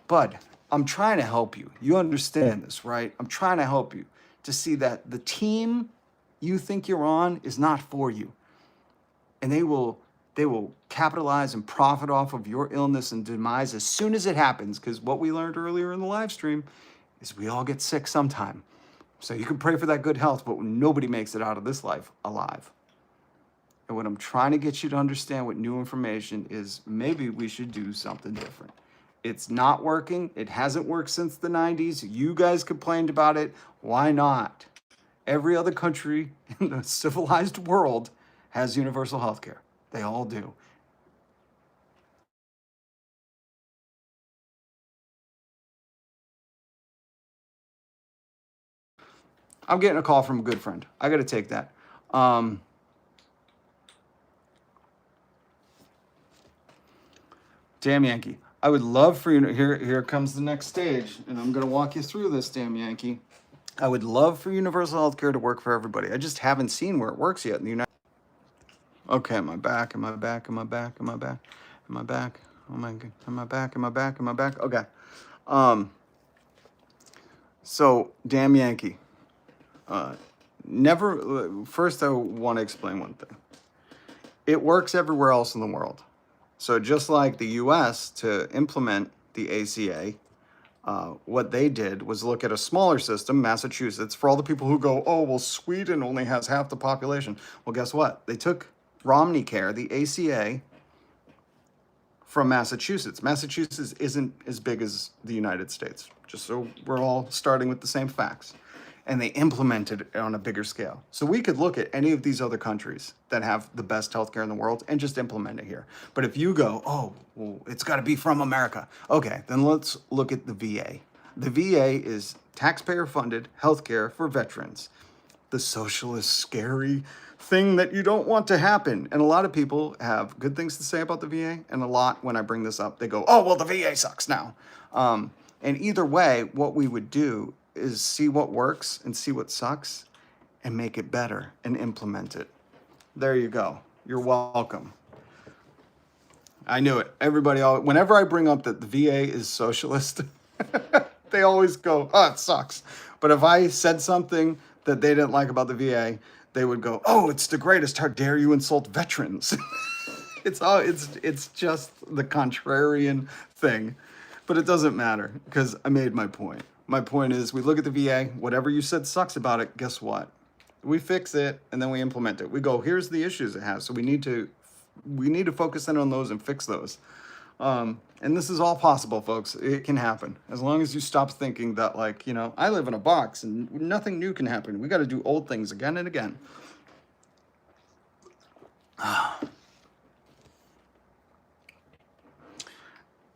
Bud, I'm trying to help you. You understand this, right? I'm trying to help you to see that the team you think you're on is not for you. And they will capitalize and profit off of your illness and demise as soon as it happens, because what we learned earlier in the live stream is we all get sick sometime. So you can pray for that good health, but nobody makes it out of this life alive. And what I'm trying to get you to understand with new information is maybe we should do something different. It's not working. It hasn't worked since the 90s. You guys complained about it. Why not? Every other country in the civilized world has universal health care. They all do. I'm getting a call from a good friend. I got to take that. Damn Yankee. I would love for you to, here comes the next stage, and I'm going to walk you through this, damn Yankee. I would love for universal health care to work for everybody. I just haven't seen where it works yet in the United States. Okay, am I back? Am I back? Am I back? Am I back? Am I back? Oh my God. Am I back? Am I back? Am I back? Okay. So, damn Yankee. First I want to explain one thing. It works everywhere else in the world. So just like the US to implement the ACA, what they did was look at a smaller system, Massachusetts, for all the people who go, oh, well, Sweden only has half the population. Well, guess what? They took Romney Care, the ACA, from Massachusetts. Massachusetts isn't as big as the United States, just so we're all starting with the same facts. And they implemented it on a bigger scale. So we could look at any of these other countries that have the best healthcare in the world and just implement it here. But if you go, oh, well, it's got to be from America. Okay, then let's look at the VA. The VA is taxpayer-funded healthcare for veterans. the socialist, scary thing that you don't want to happen. And a lot of people have good things to say about the VA, and a lot, when I bring this up, they go, oh, well, the VA sucks now. And either way, what we would do is see what works and see what sucks and make it better and implement it. There you go. You're welcome. I knew it. Everybody, whenever I bring up that the VA is socialist, they always go, oh, it sucks. But if I said something that they didn't like about the VA, they would go, oh, it's the greatest. How dare you insult veterans? It's just the contrarian thing. But it doesn't matter because I made my point. My point is we look at the VA, whatever you said sucks about it, guess what? We fix it and then we implement it. We go, here's the issues it has. So we need to focus in on those and fix those. And this is all possible, folks. It can happen. As long as you stop thinking that, like, you know, I live in a box and nothing new can happen. We got to do old things again and again.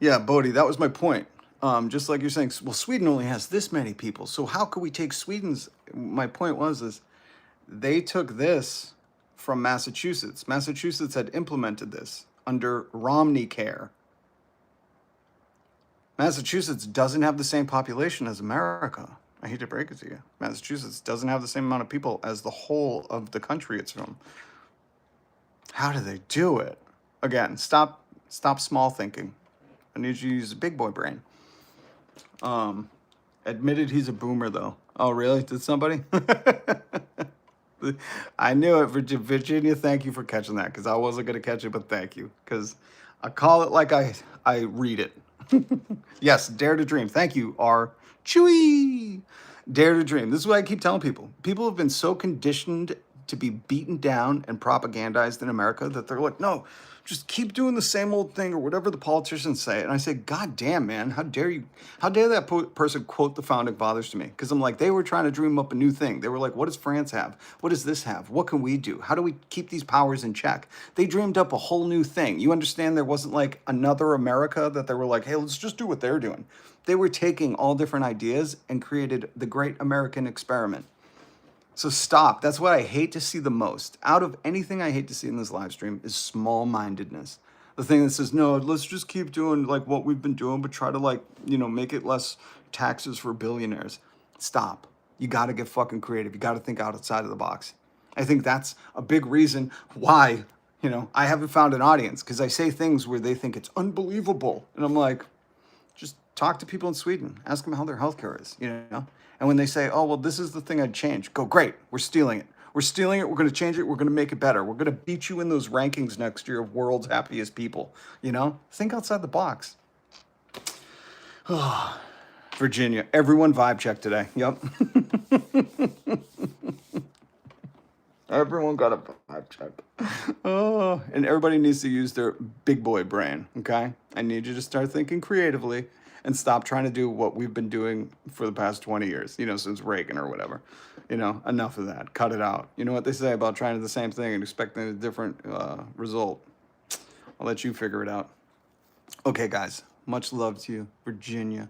Yeah, Bodhi, that was my point. Just like you're saying, well, Sweden only has this many people. So how could we take Sweden's? My point is they took this from Massachusetts. Massachusetts had implemented this under Romney Care. Massachusetts doesn't have the same population as America. I hate to break it to you. Massachusetts doesn't have the same amount of people as the whole of the country it's from. How do they do it? Again, stop small thinking. I need you to use a big boy brain. Admitted he's a boomer, though. Oh, really? Did somebody? I knew it, Virginia. Thank you for catching that, because I wasn't going to catch it, but thank you, because I call it like I read it. Yes, dare to dream. Thank you, R. Chewy. Dare to dream. This is what I keep telling people. People have been so conditioned to be beaten down and propagandized in America that they're like, no, just keep doing the same old thing or whatever the politicians say. And I say, God damn, man, how dare you? How dare that person quote the founding fathers to me? Because I'm like, they were trying to dream up a new thing. They were like, what does France have? What does this have? What can we do? How do we keep these powers in check? They dreamed up a whole new thing. You understand there wasn't like another America that they were like, hey, let's just do what they're doing. They were taking all different ideas and created the great American experiment. So stop. That's what I hate to see the most. Out of anything I hate to see in this live stream is small-mindedness. The thing that says, no, let's just keep doing like what we've been doing, but try to like, you know, make it less taxes for billionaires. Stop. You got to get fucking creative. You got to think outside of the box. I think that's a big reason why, you know, I haven't found an audience, because I say things where they think it's unbelievable. And I'm like, just talk to people in Sweden. Ask them how their healthcare is, you know? And when they say, oh, well, this is the thing I'd change, go, great, we're stealing it. We're stealing it, we're going to change it, we're going to make it better. We're going to beat you in those rankings next year of world's happiest people, you know? Think outside the box. Oh, Virginia, everyone vibe check today. Yep. Everyone got a vibe check. Oh, and everybody needs to use their big boy brain, okay? I need you to start thinking creatively and stop trying to do what we've been doing for the past 20 years, you know, since Reagan or whatever. You know, enough of that. Cut it out. You know what they say about trying to do the same thing and expecting a different result. I'll let you figure it out. Okay, guys. Much love to you, Virginia,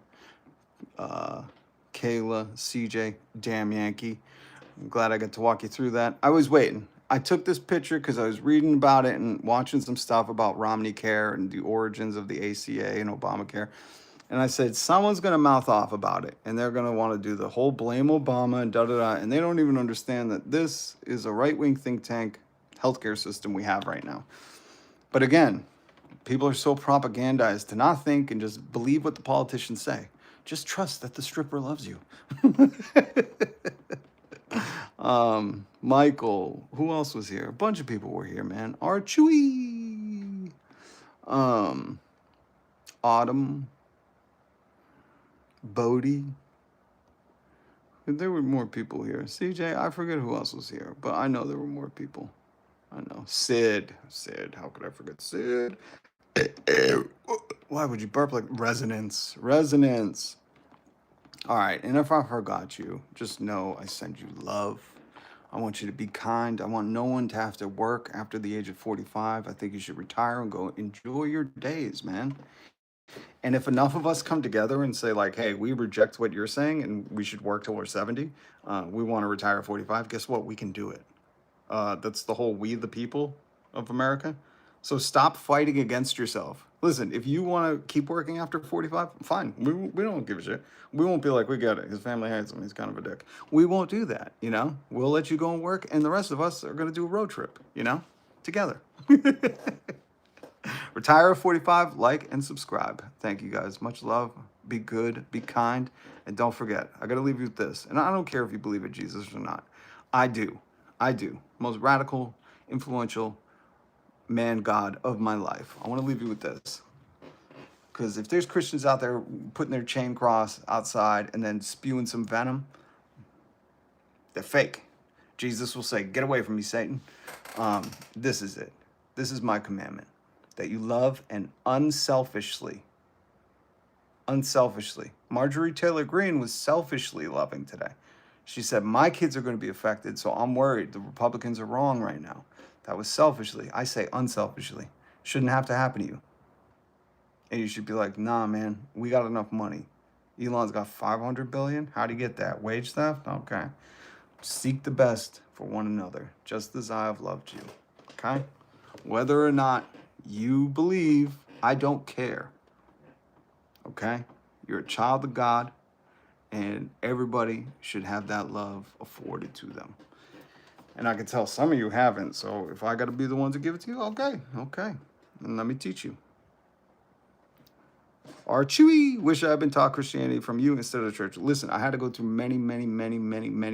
Kayla, CJ, damn Yankee. I'm glad I got to walk you through that. I was waiting. I took this picture because I was reading about it and watching some stuff about Romney Care and the origins of the ACA and Obamacare. And I said, someone's going to mouth off about it. And they're going to want to do the whole blame Obama and da-da-da. And they don't even understand that this is a right-wing think tank healthcare system we have right now. But again, people are so propagandized to not think and just believe what the politicians say. Just trust that the stripper loves you. Michael, who else was here? A bunch of people were here, man. Archewy. Autumn. Bodie. There were more people here. CJ, I forget who else was here, but I know there were more people. I know. Sid, how could I forget Sid? Why would you burp like resonance? All right, and if I forgot you, just know I send you love. I want you to be kind. I want no one to have to work after the age of 45. I think you should retire and go enjoy your days, man. And if enough of us come together and say like, hey, we reject what you're saying and we should work till we're 70, we want to retire at 45, guess what? We can do it. That's the whole we the people of America. So stop fighting against yourself. Listen, if you want to keep working after 45, fine. We don't give a shit. We won't be like, we get it. His family hates him. He's kind of a dick. We won't do that, you know? We'll let you go and work, and the rest of us are going to do a road trip, you know? Together. Retire at 45, like, and subscribe. Thank you, guys. Much love. Be good. Be kind. And don't forget, I got to leave you with this. And I don't care if you believe in Jesus or not. I do. I do. Most radical, influential man God of my life. I want to leave you with this. Because if there's Christians out there putting their chain cross outside and then spewing some venom, they're fake. Jesus will say, get away from me, Satan. This is it. This is my commandment. That you love and unselfishly. Marjorie Taylor Greene was selfishly loving today. She said, my kids are going to be affected, so I'm worried. The Republicans are wrong right now. That was selfishly. I say unselfishly. Shouldn't have to happen to you. And you should be like, nah, man, we got enough money. Elon's got $500 billion. How'd he get that? Wage theft? Okay. Seek the best for one another, just as I have loved you. Okay? Whether or not you believe, I don't care. Okay? You're a child of God, and everybody should have that love afforded to them. And I can tell some of you haven't, so if I got to be the one to give it to you, okay. And let me teach you. Or Chewy, wish I had been taught Christianity from you instead of church. Listen, I had to go through many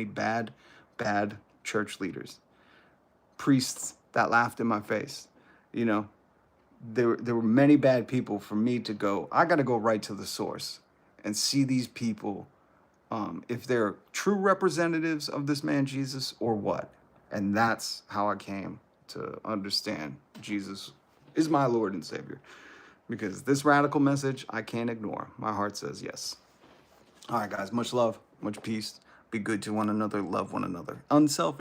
bad church leaders. Priests that laughed in my face. You know, there were many bad people for me to go, I got to go right to the source and see these people, if they're true representatives of this man Jesus or what. And that's how I came to understand Jesus is my Lord and Savior. Because this radical message, I can't ignore. My heart says yes. All right, guys, much love, much peace. Be good to one another, love one another. Unselfish.